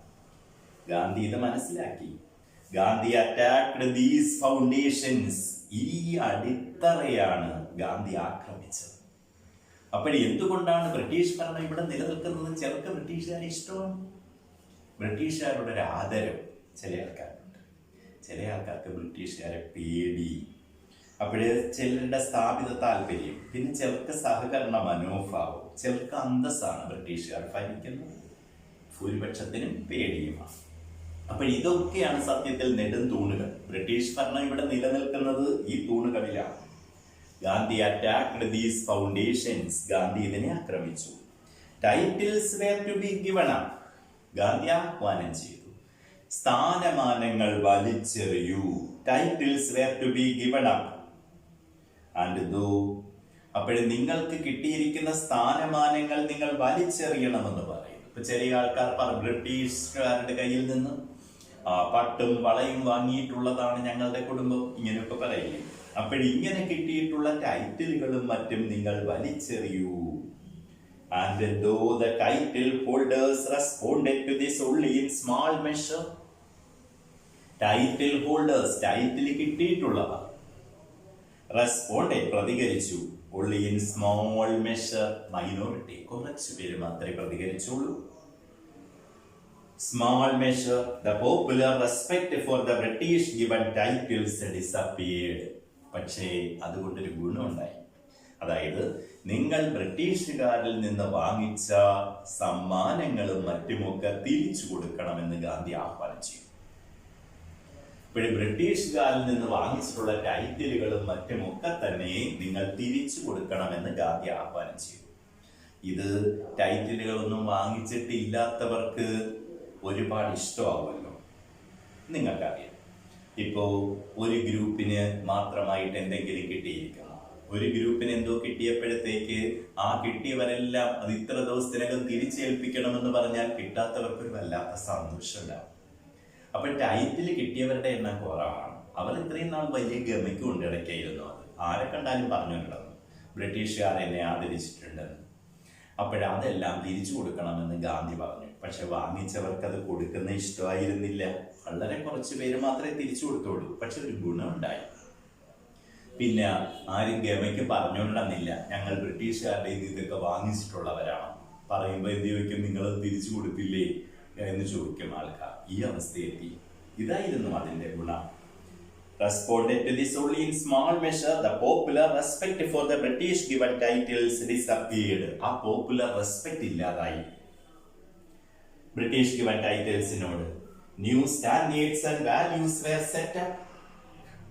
Speaker 1: ഗാന്ധി ഇത് മനസ്സിലാക്കി. Gandhi attacked these foundations. ഈ അടിത്തറയാണ് ഗാന്ധി ആക്രമിച്ചത്. അപ്പോൾ എന്തുകൊണ്ടാണ് ബ്രിട്ടീഷ് ഭരണം ഇവിടെ നിലനിൽക്കുന്നത്? ചിലർക്ക് ബ്രിട്ടീഷുകാരെ ഇഷ്ടമാണ്, ബ്രിട്ടീഷുകാരുടെ ഒരു ആദരവ് ചില ആൾക്കാരുണ്ട്. ചില ആൾക്കാർക്ക് ബ്രിട്ടീഷുകാരെ പേടി. അപ്പോഴേ ചിലരുടെ സ്ഥാപിത താല്പര്യം, പിന്നെ ചിലർക്ക് സഹകരണ മനോഭാവം, ചിലർക്ക് അന്തസ്സാണ് ബ്രിട്ടീഷുകാർ ഭരിക്കുന്നത്. ഭൂരിപക്ഷത്തിനും പേടിയുമാണ്. അപ്പോൾ ഇതൊക്കെയാണ് സത്യത്തിൽ നെടും തൂണുകൾ. ബ്രിട്ടീഷ് ഭരണം ഇവിടെ നിലനിൽക്കുന്നത് ഈ തൂണുകളിലാണ്. Gandhi attacked these foundations. Gandhi ഇതിനെ ആക്രമിച്ചു. Titles were to be given up. Gandhi ആഹ്വാനം ചെയ്തു. സ്ഥാനമാനങ്ങൾ വലിച്ചെറിയൂ. Titles were to be given up and though. അപ്പോഴും നിങ്ങൾക്ക് കിട്ടിയിരിക്കുന്ന സ്ഥാനമാനങ്ങൾ നിങ്ങൾ വലിച്ചെറിയണമെന്ന് പറയും. ഇപ്പൊ ചെറിയ ആൾക്കാർ ബ്രിട്ടീഷുകാരുടെ കയ്യിൽ നിന്ന് പട്ടും വളയും വാങ്ങിയിട്ടുള്ളതാണ് ഞങ്ങളുടെ കുടുംബം, ഇങ്ങനെയൊക്കെ പറയില്ലേ. അപ്പോഴിങ്ങനെ കിട്ടിയിട്ടുള്ള ടൈറ്റിലുകളും മറ്റും നിങ്ങൾ വലിച്ചെറിയൂ. And though the title holders responded to this only in small measure. Title holders, title കിട്ടിയിട്ടുള്ളവർ റെസ്പോണ്ടഡ് പ്രതികരിച്ചു. only in small measure, മൈനോറിറ്റി, കുറച്ചു പേര് മാത്രമേ പ്രതികരിച്ചുള്ളൂ. Small measure, the popular respect for the British given titles disappeared. പക്ഷേ അതുകൊണ്ടൊരു ഗുണമുണ്ടായി. അതായത് നിങ്ങൾ ബ്രിട്ടീഷുകാരിൽ നിന്ന് വാങ്ങിച്ച സമ്മാനങ്ങളും മറ്റുമൊക്കെ തിരിച്ചു കൊടുക്കണമെന്ന് ഗാന്ധി ആഹ്വാനം ചെയ്തു. ഇപ്പോഴും ബ്രിട്ടീഷുകാരിൽ നിന്ന് വാങ്ങിച്ചിട്ടുള്ള ടൈറ്റിലുകളും മറ്റുമൊക്കെ തന്നെ നിങ്ങൾ തിരിച്ചു കൊടുക്കണമെന്ന് ഗാന്ധി ആഹ്വാനം ചെയ്തു. ഇത് ടൈറ്റിലുകളൊന്നും വാങ്ങിച്ചിട്ടില്ലാത്തവർക്ക് ഒരുപാട് ഇഷ്ടമാവുമല്ലോ. നിങ്ങൾക്കറിയാം, ഇപ്പോ ഒരു ഗ്രൂപ്പിന് മാത്രമായിട്ട് എന്തെങ്കിലും കിട്ടിയിരിക്കുന്നു. ഒരു ഗ്രൂപ്പിന് എന്തോ കിട്ടിയപ്പോഴത്തേക്ക് ആ കിട്ടിയവരെല്ലാം അത് ഇത്ര ദിവസത്തിനകം തിരിച്ചേൽപ്പിക്കണമെന്ന് പറഞ്ഞാൽ കിട്ടാത്തവർക്ക് ഒരു വല്ലാത്ത സന്തോഷം ഉണ്ടാവും. അപ്പൊ ടൈറ്റിൽ കിട്ടിയവരുടെ എണ്ണം കുറവാണ്. അവർ ഇത്രയും നാൾ വലിയ ഗമയ്ക്ക് കൊണ്ടിടയ്ക്കായിരുന്നു. അത് ആരെ കണ്ടാലും പറഞ്ഞുകൊണ്ടിരുന്നു ബ്രിട്ടീഷുകാർ എന്നെ ആദരിച്ചിട്ടുണ്ടെന്ന്. അപ്പോഴതെല്ലാം തിരിച്ചു കൊടുക്കണമെന്ന് ഗാന്ധി പറഞ്ഞു. പക്ഷെ വാങ്ങിച്ചവർക്ക് അത് കൊടുക്കുന്ന ഇഷ്ടമായിരുന്നില്ല. വളരെ കുറച്ച് പേര് മാത്രമേ തിരിച്ചു കൊടുത്തുള്ളൂ. പക്ഷെ ഒരു ഗുണമുണ്ടായി. പിന്നെ ആരും ഗമയ്ക്ക് പറഞ്ഞുകൊണ്ടെന്നില്ല ഞങ്ങൾ ബ്രിട്ടീഷുകാരുടെ ഇതൊക്കെ വാങ്ങിച്ചിട്ടുള്ളവരാണ്. പറയുമ്പോൾ എന്ത് ചോദിക്കും, നിങ്ങളത് തിരിച്ചു കൊടുത്തില്ലേ എന്ന് ചോദിക്കും ആൾക്കാർ. ഈ അവസ്ഥയെത്തി. ഇതായിരുന്നു അതിന്റെ ഗുണം. Responded to this only in small measure, the popular respect for the British given titles disappeared. ആ പോപ്പുലർ റെസ്പെക്ട് ഇല്ലാതായി ബ്രിട്ടീഷ് ഗിവൻ ടൈറ്റിൽസിനോട്. New standards and values were set up.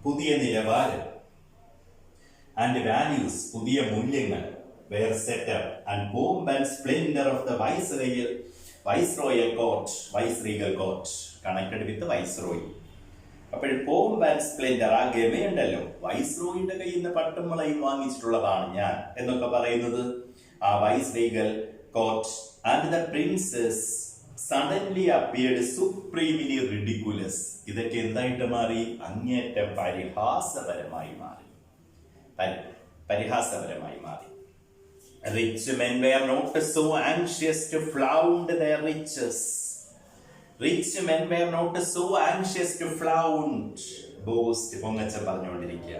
Speaker 1: പുതിയ നിലവാരം ആൻഡ് വാല്യൂസ്, പുതിയ മൂല്യങ്ങൾ were set up. And pomp and splendour of the viceroyal court, viceregal court connected with viceroy. അപ്പോൾ pomp and Splendor, ആ ഗമയുണ്ടല്ലോ, വൈസ്രോയിയുടെ കയ്യിൽ നിന്ന് പട്ടും വളയും വാങ്ങിച്ചിട്ടുള്ളതാണ് ഞാൻ എന്നൊക്കെ പറയുന്നത് ആ വൈസ്രീഗൽ court. And the prince's suddenly appeared supremely ridiculous. ഇതൊക്കെ എന്തായിട്ട് മാറി? അങ്ങേറ്റം പരിഹാസപരമായി മാറി. പരിഹാസപരമായി മാറി. Rich men were not so anxious to flaunt their riches. Rich men were not so anxious to flaunt, boast, പൊങ്ങച്ച പറഞ്ഞുകൊണ്ടിരിക്കുക.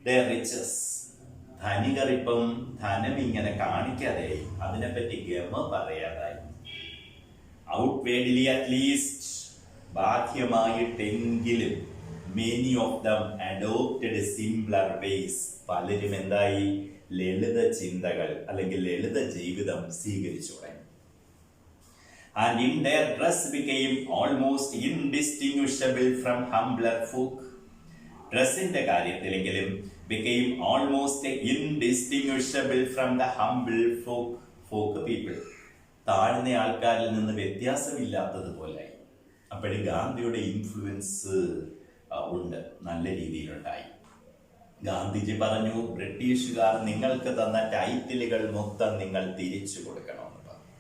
Speaker 1: Their riches. ധനികർ ഇപ്പം ധനം ഇങ്ങനെ കാണിക്കാതെ അതിനെപ്പറ്റി ഗമ പറയാതായി. ഔട്ട്വേർഡ്ലി അറ്റ്ലീസ്റ്റ്, ബാഹ്യമായിട്ടെങ്കിലും many of them adopted simpler ways. പലരും എന്തായി? ലളിത ചിന്തകൾ അല്ലെങ്കിൽ ലളിത ജീവിതം സ്വീകരിച്ചു തുടങ്ങി. and in their dress became almost indistinguishable from humbler folk. ഡ്രസ്സിന്റെ കാര്യത്തിലെങ്കിലും became almost indistinguishable from the humble folk people. താഴ്ന്ന ആൾക്കാരിൽ നിന്ന് വ്യത്യാസമില്ലാത്തതുപോലായി. അപ്പോഴും ഗാന്ധിയുടെ ഇൻഫ്ലുവൻസ് ഉണ്ട്, നല്ല രീതിയിലുണ്ടായി. ഗാന്ധിജി പറഞ്ഞു, ബ്രിട്ടീഷുകാർ നിങ്ങൾക്ക് തന്ന ടൈറ്റിലുകൾ മൊത്തം നിങ്ങൾ തിരിച്ചു കൊടുക്കണമെന്ന് പറഞ്ഞു.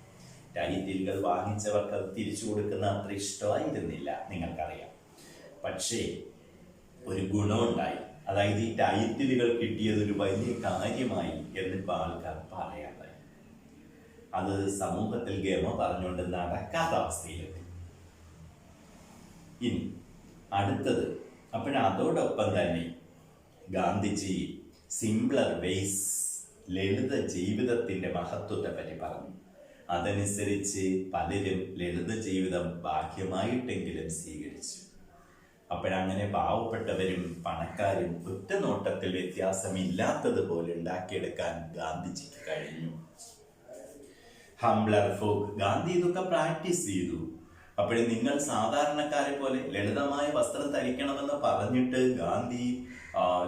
Speaker 1: ടൈറ്റിലുകൾ വാങ്ങിച്ചവർക്ക് അത് തിരിച്ചു കൊടുക്കുന്ന അത്ര ഇഷ്ടമായിരുന്നില്ല, നിങ്ങൾക്കറിയാം. പക്ഷേ ഒരു ഗുണമുണ്ടായി, അതായത് ഈ ടൈറ്റിലുകൾ കിട്ടിയത് ഒരു വലിയ കാര്യമായി എന്നിപ്പോൾ ആൾക്കാർ പറയാതായി. അത് സമൂഹത്തിൽ ഗമ പറഞ്ഞുകൊണ്ട് നടക്കാത്ത അവസ്ഥയിലെത്തി. ഇനി അടുത്തത്, അപ്പോഴതോടൊപ്പം തന്നെ ഗാന്ധിജി സിംപ്ലർ വേസ്, ലളിത ജീവിതത്തിന്റെ മഹത്വത്തെ പറ്റി പറഞ്ഞു. അതനുസരിച്ച് പലരും ലളിത ജീവിതം ബാഹ്യമായിട്ടെങ്കിലും സ്വീകരിച്ചു. അപ്പോഴങ്ങനെ പാവപ്പെട്ടവരും പണക്കാരും ഒറ്റ നോട്ടത്തിൽ വ്യത്യാസമില്ലാത്തതുപോലെ ഉണ്ടാക്കിയെടുക്കാൻ ഗാന്ധിജിക്ക് കഴിഞ്ഞു. ഹംബ്ലർ ഫോക്ക്, ഗാന്ധി ഇതൊക്കെ പ്രാക്ടീസ് ചെയ്തു. അപ്പോഴും നിങ്ങൾ സാധാരണക്കാരെ പോലെ ലളിതമായ വസ്ത്രം ധരിക്കണമെന്ന് പറഞ്ഞിട്ട് ഗാന്ധി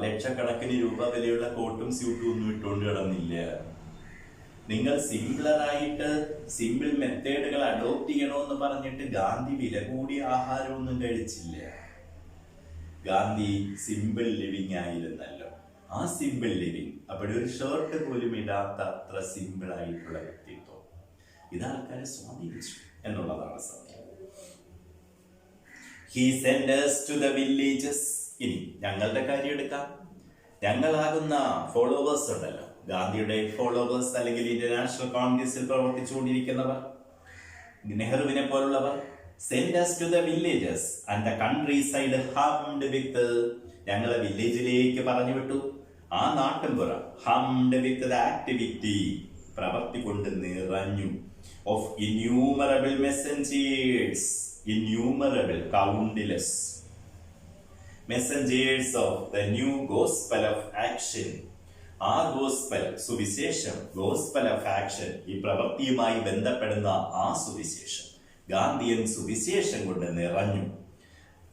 Speaker 1: ലക്ഷക്കണക്കിന് രൂപ വിലയുള്ള കോട്ടും സ്യൂട്ടും ഒന്നും ഇട്ടുകൊണ്ട് കിടന്നില്ല. നിങ്ങൾ സിംപിളറായിട്ട് സിമ്പിൾ മെത്തേഡുകൾ അഡോപ്റ്റ് ചെയ്യണമെന്ന് പറഞ്ഞിട്ട് ഗാന്ധി വില കൂടിയ ആഹാരമൊന്നും കഴിച്ചില്ല. ഗാന്ധി സിമ്പിൾ ലിവിങ് ആയിരുന്നല്ലോ. ആ സിമ്പിൾ ലിവിങ്, അപ്പോഴൊരു ഷർട്ട് പോലും ഇടാത്ത അത്ര സിമ്പിൾ ആയിട്ടുള്ള വ്യക്തിത്വം, ഇത് ആൾക്കാരെ സ്വാധീനിച്ചു എന്നുള്ളതാണ് സത്യം. He sent us to the villages. ഇനി ഞങ്ങളുടെ കാര്യം എടുക്കാം. ഞങ്ങളാകുന്ന ഫോളോവേഴ്സ് ഉണ്ടല്ലോ, ഗാന്ധിയുടെ ഫോളോവേഴ്സ് അല്ലെങ്കിൽ ഇന്റർനാഷണൽ കോൺഗ്രസിൽ പ്രവർത്തിച്ചുകൊണ്ടിരിക്കുന്നവർ, നെഹ്റുവിനെ പോലുള്ളവർ, send us to the villages and the countryside hummed with, ഞങ്ങളെ വില്ലേജിലേക്ക് പറഞ്ഞു വിട്ടു. ആ നാട്ടിൻപുറം hummed with the activity, പ്രവർത്തി കൊണ്ട് നിറഞ്ഞു. of innumerable messengers, innumerable, countless messengers of the new gospel of action. ആ ഗോസ്പൽ, സുവിശേഷം, ഗോസ്പൽ ഓഫ് ആക്ഷൻ, ഈ പ്രവൃത്തിയുമായി ബന്ധപ്പെടുന്ന ആ സുവിശേഷം, ഗാന്ധിയൻ സുവിശേഷം കൊണ്ട് നിറഞ്ഞു.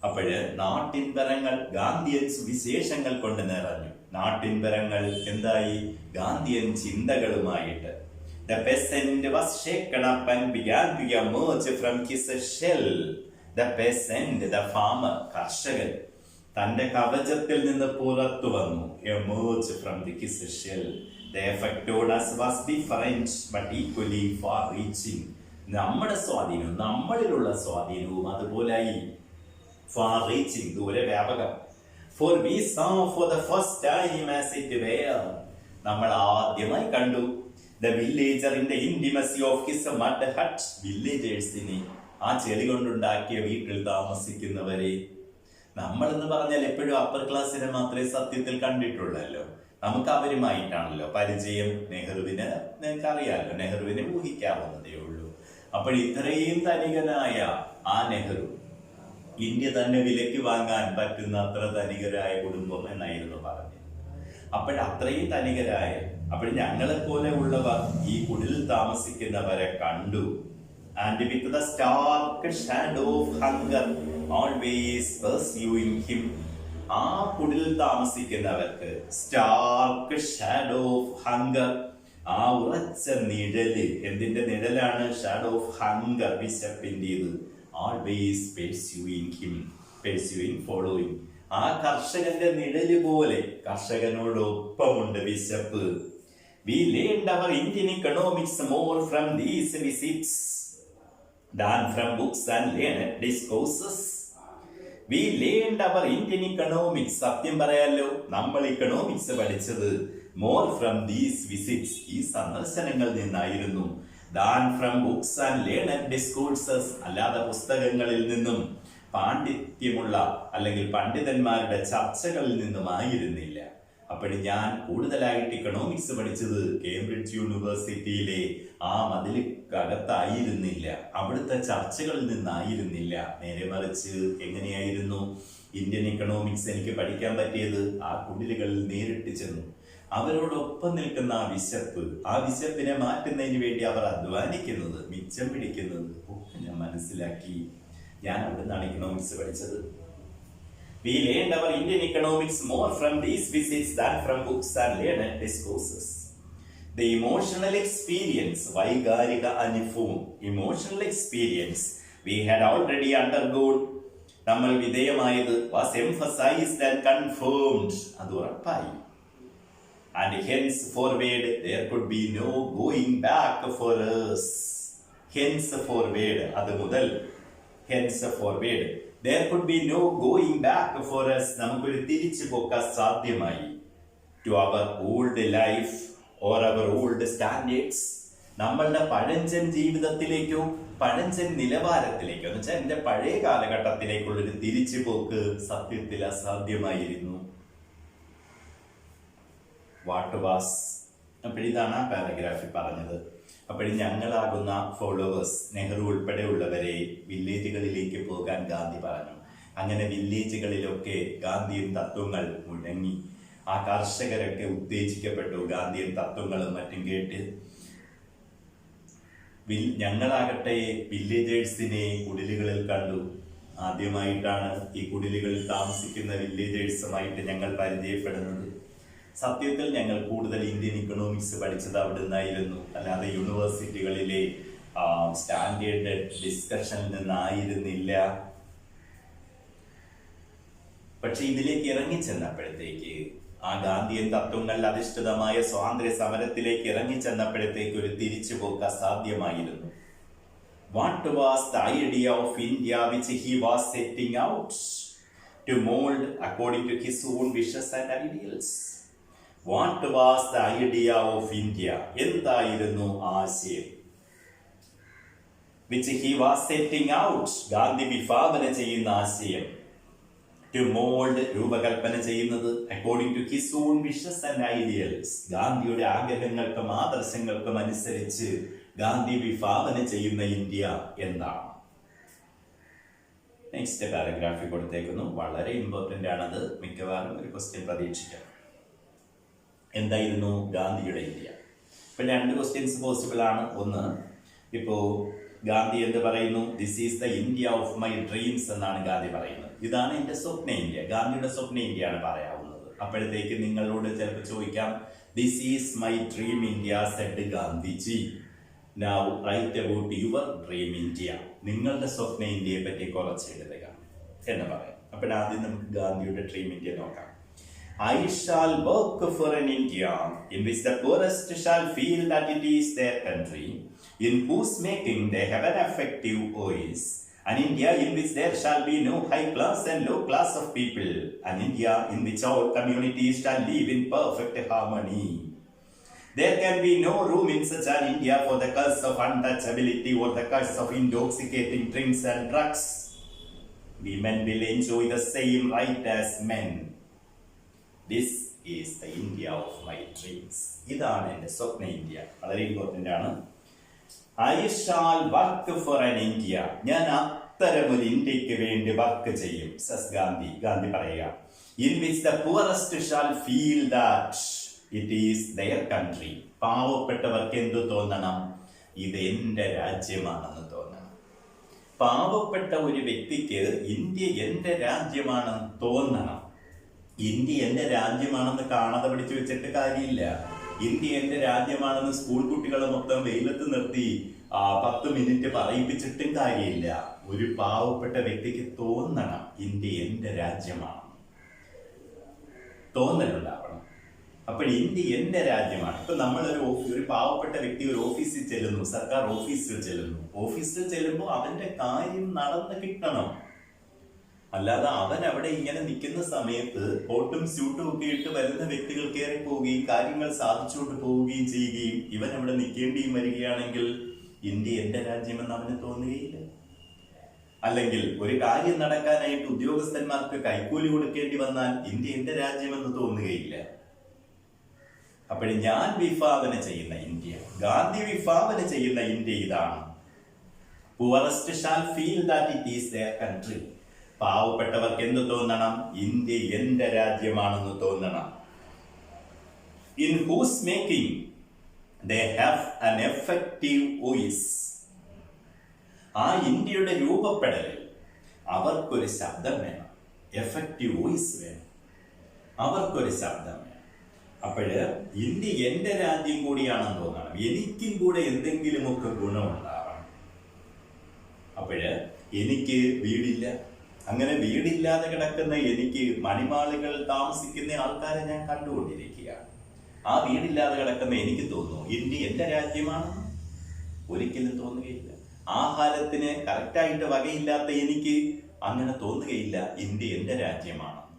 Speaker 1: അപ്പോഴ് നാട്ടിൻപരങ്ങൾ ഗാന്ധിയൻ സുവിശേഷങ്ങൾ കൊണ്ട് നിറഞ്ഞു. നാട്ടിൻപരങ്ങൾ എന്തായി? Gandhian ചിന്തകളുമായിട്ട്. The peasant was shaken up and began to emerge from his shell. The peasant, the farmer, കർഷകൻ, തന്റെ കവചത്തിൽ നിന്ന് പുറത്തു വന്നു. Emerge from his shell. The effect on us was different but equally far-reaching. നമ്മുടെ സ്വാധീനവും നമ്മളിലുള്ള സ്വാധീനവും അതുപോലായി. Far-reaching, ദൂരെ വ്യാപകം. For we saw for the first time as it were, നമ്മൾ ആദ്യമായി കണ്ടു. The villager in the intimacy of his mud hut. വില്ലേജേഴ്സിനെ, ആ ചെളി കൊണ്ടുണ്ടാക്കിയ വീട്ടിൽ താമസിക്കുന്നവരെ. നമ്മളെന്ന് പറഞ്ഞാൽ എപ്പോഴും അപ്പർ ക്ലാസ്സിനെ മാത്രമേ സത്യത്തിൽ കണ്ടിട്ടുള്ളല്ലോ. നമുക്ക് അവരുമായിട്ടാണല്ലോ പരിചയം. നെഹ്റുവിന് നിങ്ങൾക്കറിയാലോ, നെഹ്റുവിനെ ഊഹിക്കാവുന്നതേ ഉള്ളൂ. അപ്പോൾ ഇത്രയും ധനികനായ ആ നെഹ്റു, ഇന്ത്യ തന്നെ വിലയ്ക്ക് വാങ്ങാൻ പറ്റുന്ന അത്ര ധനികരായ കുടുംബം എന്നായിരുന്നു പറഞ്ഞത്. അപ്പോഴത്രയും ധനികരായ, അപ്പോൾ ഞങ്ങളെ പോലെ ഉള്ളവർ ഈ കുടിലിൽ താമസിക്കുന്നവരെ കണ്ടു. And with the stark shadow of hunger always pursuing him. ആ കുടിലിൽ താമസിക്കുന്നവർക്ക് സ്റ്റാർക്ക് ഷാഡോ ഓഫ് ഹങ്കർ, ആ ഉറച്ച നിഴല്. എന്തിന്റെ നിഴലാണ്? ഷാഡോ ഓഫ് ഹങ്കർ, വിശപ്പിന്റേത്. Always pursuing him, pursuing, following. ആ കർഷകന്റെ നിഴല് പോലെ കർഷകനോടൊപ്പമുണ്ട് വിശപ്പ്. We learned our Indian economics more from these visits than from books and learned discourses. We learned our Indian economics. സത്യം പറയാലോ, നമ്മൾ ഇക്കണോമിക്സ് പഠിച്ചത് more from these visits, ഈ സന്ദർശനങ്ങളിൽ നിന്നായിരുന്നു. than from books and learned discourses, അല്ലാതെ പുസ്തകങ്ങളിൽ നിന്നും പാണ്ഡിത്യമുള്ള അല്ലെങ്കിൽ പണ്ഡിതന്മാരുടെ ചർച്ചകളിൽ നിന്നുമായിരുന്നില്ല. അപ്പോഴും ഞാൻ കൂടുതലായിട്ട് ഇക്കണോമിക്സ് പഠിച്ചത് കേംബ്രിഡ്ജ് യൂണിവേഴ്സിറ്റിയിലെ ആ മതിലകത്തായിരുന്നില്ല, അവിടുത്തെ ചർച്ചകളിൽ നിന്നായിരുന്നില്ല. നേരെ മറിച്ച് എങ്ങനെയായിരുന്നു ഇന്ത്യൻ ഇക്കണോമിക്സ് എനിക്ക് പഠിക്കാൻ പറ്റിയത്? ആ കുടിലുകളിൽ നേരിട്ട് ചെന്നു. അവരോടൊപ്പം നിൽക്കുന്ന ആ വിശപ്പിനെ മാറ്റുന്നതിന് വേണ്ടി അവർ അധ്വാനിക്കുന്നത്, മിച്ചം പിടിക്കുന്നത് ഒക്കെ ഞാൻ മനസ്സിലാക്കി. ഞാൻ അവിടെ നിന്നാണ് ഇക്കണോമിക്സ് പഠിച്ചത്. We learned our Indian economics more from these visits than from books and learned discourses. The emotional experience, വൈകാരിക അനുഭവം, emotional experience we had already undergone, നമ്മൾ വിധേയമായത്, was emphasized and confirmed, അത് ഉറപ്പായി. And henceforward there could be no going back for us. Henceforward, അത് മുതൽ, henceforward there could be no going back for us, നമുക്കൊരു തിരിച്ചു പോക്കാൻ സാധ്യമായി. To our old life or our old standards, നമ്മളുടെ പഴഞ്ചൻ ജീവിതത്തിലേക്കോ പഴഞ്ചൻ നിലവാരത്തിലേക്കോ എന്ന് വെച്ചാൽ എന്റെ പഴയ കാലഘട്ടത്തിലേക്കുള്ളൊരു തിരിച്ചു പോക്ക് സത്യത്തിൽ അസാധ്യമായിരുന്നു. വാട്ട് വാസ്, അപ്പോഴിതാണ് ആ പാരഗ്രാഫിൽ പറഞ്ഞത്. അപ്പോഴും ഞങ്ങളാകുന്ന ഫോളോവേഴ്സ്, നെഹ്റു ഉൾപ്പെടെയുള്ളവരെ വില്ലേജുകളിലേക്ക് പോകാൻ ഗാന്ധി പറഞ്ഞു. അങ്ങനെ വില്ലേജുകളിലൊക്കെ ഗാന്ധിയൻ തത്വങ്ങൾ മുഴങ്ങി. ആ കർഷകരൊക്കെ ഉത്തേജിക്കപ്പെട്ടു ഗാന്ധിയൻ തത്വങ്ങളും മറ്റും കേട്ട്. ഞങ്ങളാകട്ടെ വില്ലേജേഴ്സിനെ കുടിലുകളിൽ കണ്ടു. ആദ്യമായിട്ടാണ് ഈ കുടിലുകളിൽ താമസിക്കുന്ന വില്ലേജേഴ്സുമായിട്ട് ഞങ്ങൾ പരിചയപ്പെടുന്നത്. സത്യത്തിൽ ഞങ്ങൾ കൂടുതൽ ഇന്ത്യൻ ഇക്കണോമിക്സ് പഠിച്ചത് അവിടെ നിന്നായിരുന്നു, അല്ലാതെ യൂണിവേഴ്സിറ്റികളിലെ സ്റ്റാൻഡേർഡ് ഡിസ്കഷനിൽ നിന്നായിരുന്നില്ല. പക്ഷെ ഇതിലേക്ക് ഇറങ്ങിച്ചെന്നപ്പോഴത്തേക്ക്, ആ ഗാന്ധിയൻ തത്വങ്ങളിൽ അധിഷ്ഠിതമായ സ്വാതന്ത്ര്യ സമരത്തിലേക്ക് ഇറങ്ങിച്ചെന്നപ്പോഴത്തേക്ക് ഒരു തിരിച്ചുപോക്ക് അസാധ്യമായിരുന്നു. What was the idea of India which he was setting out to mould according to his own wishes and ideals? What was the idea of India? എന്തായിരുന്നു ആശയം? Which he was setting out, Gandhi വിഭാവന ചെയ്യുന്ന ആശയം. To mold, രൂപകൽപ്പന ചെയ്യുന്നത്, according to his own wishes and ideals, ഗാന്ധിയുടെ ആഗ്രഹങ്ങൾക്കും ആദർശങ്ങൾക്കും അനുസരിച്ച് ഗാന്ധി വിഭാവന ചെയ്യുന്ന India എന്താണ്? നെക്സ്റ്റ് പാരഗ്രാഫിൽ കൊടുത്തേക്കുന്നു. വളരെ ഇമ്പോർട്ടന്റ് ആണത്. മിക്കവാറും ഒരു ക്വസ്റ്റ്യൻ പ്രതീക്ഷിക്കാം. എന്തായിരുന്നു ഗാന്ധിയുടെ ഇന്ത്യ? ഇപ്പൊ 2 ക്വസ്റ്റ്യൻസ് പോസിബിൾ ആണ്. ഒന്ന്, ഇപ്പോ ഗാന്ധി എന്ത് പറയുന്നു? This is the India of my dreams എന്നാണ് ഗാന്ധി പറയുന്നത്. ഇതാണ് എന്റെ സ്വപ്ന ഇന്ത്യ. ഗാന്ധിയുടെ സ്വപ്ന ഇന്ത്യയാണ് പറയാവുന്നത്. അപ്പോഴത്തേക്ക് നിങ്ങളോട് ചിലപ്പോൾ ചോദിക്കാം, this is my dream India said Gandhiji. Now write about your dream India. നിങ്ങളുടെ സ്വപ്ന ഇന്ത്യയെ പറ്റി കുറച്ച് എഴുതുക എന്ന് പറയാം. അപ്പോഴാദ്യം നമുക്ക് ഗാന്ധിയുടെ ഡ്രീം ഇന്ത്യ നോക്കാം. I shall work for an India in which the poorest shall feel that it is their country, in whose making they have an effective voice. An India in which there shall be no high class and low class of people. An India in which all communities shall live in perfect harmony. There can be no room in such an India for the curse of untouchability or the curse of intoxicating drinks and drugs. Women will enjoy the same right as men. This is the India of my dreams. ഇതാണ് എന്റെ സ്വപ്ന India. വളരെ important ആണ്. I shall work for an India. ഞാൻ അത്തരമൊരു ഇന്ത്യക്ക് വേണ്ടി work ചെയ്യും. സസ് ഗാന്ധി പറയുക. In which the poorest shall feel that it is their country. പാവപ്പെട്ടവർക്ക് എന്ത് തോന്നണം? ഇത് എന്റെ രാജ്യമാണെന്ന് തോന്നണം. പാവപ്പെട്ട ഒരു വ്യക്തിക്ക് ഇന്ത്യ എന്റെ രാജ്യമാണെന്ന് തോന്നണം. ഇന്ത്യ എന്റെ രാജ്യമാണെന്ന് കാണാതെ പഠിച്ചു വെച്ചിട്ട് കാര്യമില്ല. ഇന്ത്യ എന്റെ രാജ്യമാണെന്ന് സ്കൂൾ കുട്ടികളെ മൊത്തം വെയിലത്ത് നിർത്തി 10 മിനിറ്റ് പറയിപ്പിച്ചിട്ടും കാര്യമില്ല. ഒരു പാവപ്പെട്ട വ്യക്തിക്ക് തോന്നണം ഇന്ത്യ എന്റെ രാജ്യമാണ്, തോന്നലുണ്ടാവണം. അപ്പോൾ ഇന്ത്യ എന്റെ രാജ്യമാണ്. ഇപ്പൊ ഒരു പാവപ്പെട്ട വ്യക്തി ഒരു ഓഫീസിൽ ചെല്ലുന്നു, സർക്കാർ ഓഫീസിൽ ചെല്ലുമ്പോൾ അവന്റെ കാര്യം നടന്ന് കിട്ടണം. അല്ലാതെ അവൻ അവിടെ ഇങ്ങനെ നിൽക്കുന്ന സമയത്ത് കോട്ടും സ്യൂട്ടും ഒക്കെ ഇട്ട് വരുന്ന വ്യക്തികൾ കയറി പോവുകയും കാര്യങ്ങൾ സാധിച്ചുകൊണ്ട് പോവുകയും ചെയ്യുകയും ഇവൻ അവിടെ നിൽക്കേണ്ടിയും വരികയാണെങ്കിൽ ഇന്ത്യ എന്റെ രാജ്യമെന്ന് അവന് തോന്നുകയില്ല. അല്ലെങ്കിൽ ഒരു കാര്യം നടക്കാനായിട്ട് ഉദ്യോഗസ്ഥന്മാർക്ക് കൈക്കൂലി കൊടുക്കേണ്ടി വന്നാൽ ഇന്ത്യ എന്റെ രാജ്യമെന്ന് തോന്നുകയില്ല. അപ്പോൾ ഞാൻ വിഭാവന ചെയ്യുന്ന ഇന്ത്യ, ഗാന്ധി വിഭാവന ചെയ്യുന്ന ഇന്ത്യ ഇതാണ്. Poorest shall feel that it is their country. പാവപ്പെട്ടവർക്ക് എന്ത് തോന്നണം? ഇന്ത്യ എന്റെ രാജ്യമാണെന്ന് തോന്നണം. in whose making they have an effective voice. ആ ഇന്ത്യയുടെ രൂപപ്പെടലിൽ അവർക്കൊരു ശബ്ദം വേണം, എഫക്റ്റീവ് വോയിസ് വേണം, അവർക്കൊരു ശബ്ദം വേണം. അപ്പോഴ് ഇന്ത്യ എന്റെ രാജ്യം കൂടിയാണെന്ന് തോന്നണം, എനിക്കും കൂടെ എന്തെങ്കിലുമൊക്കെ ഗുണമുണ്ടാവണം. അപ്പോഴ് എനിക്ക് വീടില്ല, അങ്ങനെ വീടില്ലാതെ കിടക്കുന്ന എനിക്ക് മണിമാളികൾ താമസിക്കുന്ന ആൾക്കാരെ ഞാൻ കണ്ടുകൊണ്ടിരിക്കുകയാണ്. ആ വീടില്ലാതെ കിടക്കുന്ന എനിക്ക് തോന്നുന്നു ഇന്ത്യ എന്റെ രാജ്യമാണെന്ന്? ഒരിക്കലും തോന്നുകയില്ല. ആഹാരത്തിന് കറക്റ്റായിട്ട് വകയില്ലാത്ത എനിക്ക് അങ്ങനെ തോന്നുകയില്ല ഇന്ത്യ എന്റെ രാജ്യമാണെന്ന്.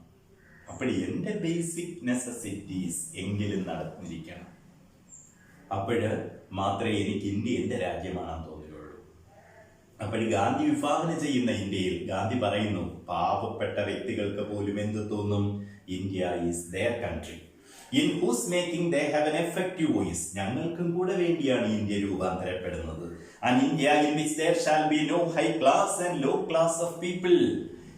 Speaker 1: അപ്പോൾ എന്റെ ബേസിക് നെസസിറ്റീസ് എങ്കിലും നടന്നിരിക്കണം. അപ്പോഴ് മാത്രമേ എനിക്ക് ഇന്ത്യ എന്റെ രാജ്യമാണെന്ന് തോന്നുകയുള്ളൂ. അപ്പോൾ ഗാന്ധി വിഭാവന ചെയ്യുന്ന ഇന്ത്യയിൽ ഗാന്ധി പറയുന്നു, പാവപ്പെട്ട വ്യക്തികൾക്ക് പോലും എന്ത് തോന്നും? India is their country in whose making they have an effective voice. ഞങ്ങൾക്കും കൂടെ വേണ്ടിയാണ് India രൂപാന്തരപ്പെടുന്നത്. An India in which there shall be no high class and low class of people.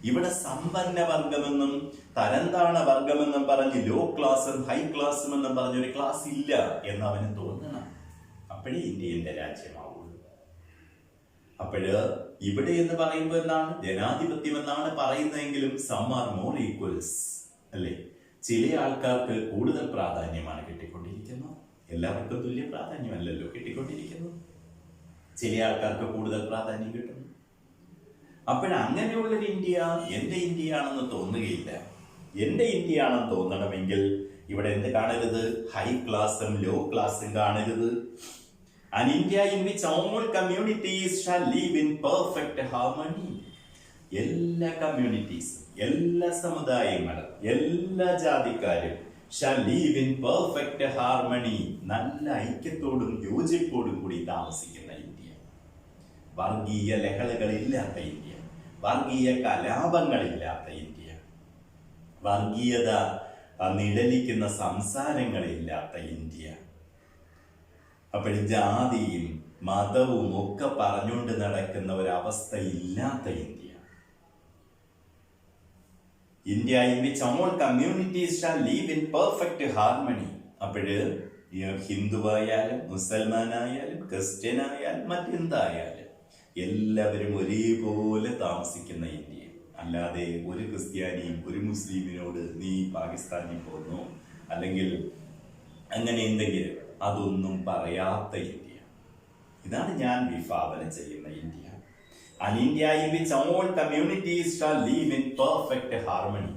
Speaker 1: ഇവിടെ സമ്പന്ന വർഗമെന്നും തരംതാണ വർഗമെന്നും പറഞ്ഞ് ലോ ക്ലാസും ഹൈ ക്ലാസും എന്നും പറഞ്ഞൊരു ക്ലാസ് ഇല്ല എന്ന് അവന് തോന്നണം. അപ്പോഴേ ഇന്ത്യയുടെ രാജ്യമാവുള്ളൂ. അപ്പോഴ് ഇവിടെ എന്ന് പറയുമ്പോൾ എന്താണ്? ജനാധിപത്യം എന്നാണ് പറയുന്നതെങ്കിലും സം ആർ മോർ ഈക്വൽസ് അല്ലേ? ചില ആൾക്കാർക്ക് കൂടുതൽ പ്രാധാന്യമാണ് കിട്ടിക്കൊണ്ടിരിക്കുന്നത്. എല്ലാവർക്കും തുല്യ പ്രാധാന്യമല്ലല്ലോ കിട്ടിക്കൊണ്ടിരിക്കുന്നത്. ചില ആൾക്കാർക്ക് കൂടുതൽ പ്രാധാന്യം കിട്ടുന്നു. അപ്പോഴങ്ങനെയുള്ളൊരു ഇന്ത്യ എന്റെ ഇന്ത്യയാണെന്ന് തോന്നുകയില്ല. എന്റെ ഇന്ത്യയാണെന്ന് തോന്നണമെങ്കിൽ ഇവിടെ എന്ത് കാണരുത്? ഹൈ ക്ലാസും ലോ ക്ലാസും കാണരുത്. An India in which all communities shall live in perfect harmony. എല്ലാ കമ്മ്യൂണിറ്റീസും, എല്ലാ സമുദായങ്ങളും, എല്ലാ ജാതിക്കാരും shall live in perfect harmony. നല്ല ഐക്യത്തോടും യോജിപ്പോടും കൂടി താമസിക്കുന്ന ഇന്ത്യ. വർഗീയ ലഹളകളില്ലാത്ത ഇന്ത്യ, വർഗീയ കലാപങ്ങളില്ലാത്ത ഇന്ത്യ, വർഗീയത നിഴലിക്കുന്ന സംസാരങ്ങളില്ലാത്ത ഇന്ത്യ. അപ്പോൾ ജാതിയും മതവും ഒക്കെ പറഞ്ഞുകൊണ്ട് നടക്കുന്ന ഒരവസ്ഥ ഇല്ലാത്ത India. India in which all communities shall live in perfect harmony. അപ്പോഴ് ഹിന്ദുവായാലും മുസൽമാനായാലും ക്രിസ്ത്യനായാലും മറ്റെന്തായാലും എല്ലാവരും ഒരേപോലെ താമസിക്കുന്ന ഇന്ത്യ. അല്ലാതെ ഒരു ക്രിസ്ത്യാനിയും ഒരു മുസ്ലിമിനോട് നീ പാകിസ്ഥാനിൽ പോന്നോ അല്ലെങ്കിൽ അങ്ങനെ എന്തെങ്കിലും അതൊന്നും പറയാത്ത ഇന്ത്യ. ഇതാണ് ഞാൻ വിഭാവന ചെയ്യുന്ന India. An India in which all communities shall live in perfect harmony.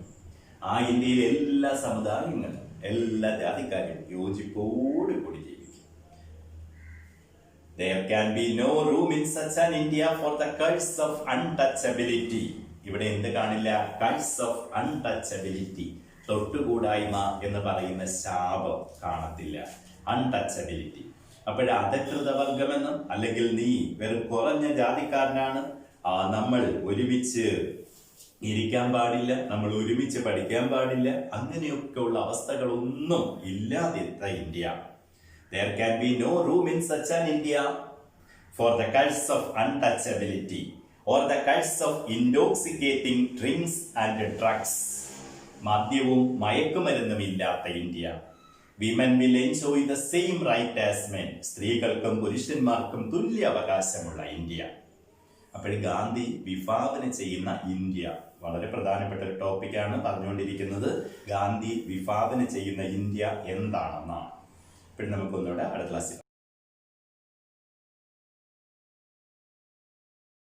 Speaker 1: ആ ഇന്ത്യയിൽ എല്ലാ സമുദായങ്ങളും എല്ലാ ജാതിക്കാരും യോജിപ്പോട് കൂടി ജീവിക്കും. There can be no room in such an India for the curse of untouchability. ഇവിടെ എന്ത് കാണില്ല? curse of untouchability. തൊട്ടുകൂടായ്മ എന്ന് പറയുന്ന ശാപം കാണത്തില്ല. untouchability. അപ്പോഴ അധകൃത വർഗമെന്നും അല്ലെങ്കിൽ നീ വെറും കുറഞ്ഞ ജാതിക്കാരനാണ്, നമ്മൾ ഒരുമിച്ച് ഇരിക്കാൻ പാടില്ല, നമ്മൾ ഒരുമിച്ച് പഠിക്കാൻ പാടില്ല, അങ്ങനെയൊക്കെ ഉള്ള അവസ്ഥകളൊന്നും ഇല്ലാതിരുന്ന India. There can be no room in such an India for the curse of untouchability or the curse of intoxicating drinks and drugs. മദ്യവും മയക്കുമരുന്നും ഇല്ലാത്ത India. Women will enjoy the same right as men. സ്ത്രീകൾക്കും പുരുഷന്മാർക്കും തുല്യ അവകാശമുള്ള India. അപ്പോൾ ഗാന്ധി വിഭാവന ചെയ്യുന്ന India വളരെ പ്രധാനപ്പെട്ട ഒരു ടോപ്പിക്കാണ് പറഞ്ഞുകൊണ്ടിരിക്കുന്നത്. ഗാന്ധി വിഭാവന ചെയ്യുന്ന ഇന്ത്യ എന്താണെന്നാണ്. ഇപ്പോൾ നമുക്കൊന്നുകൂടെ അടുത്ത ക്ലാസ്സിൽ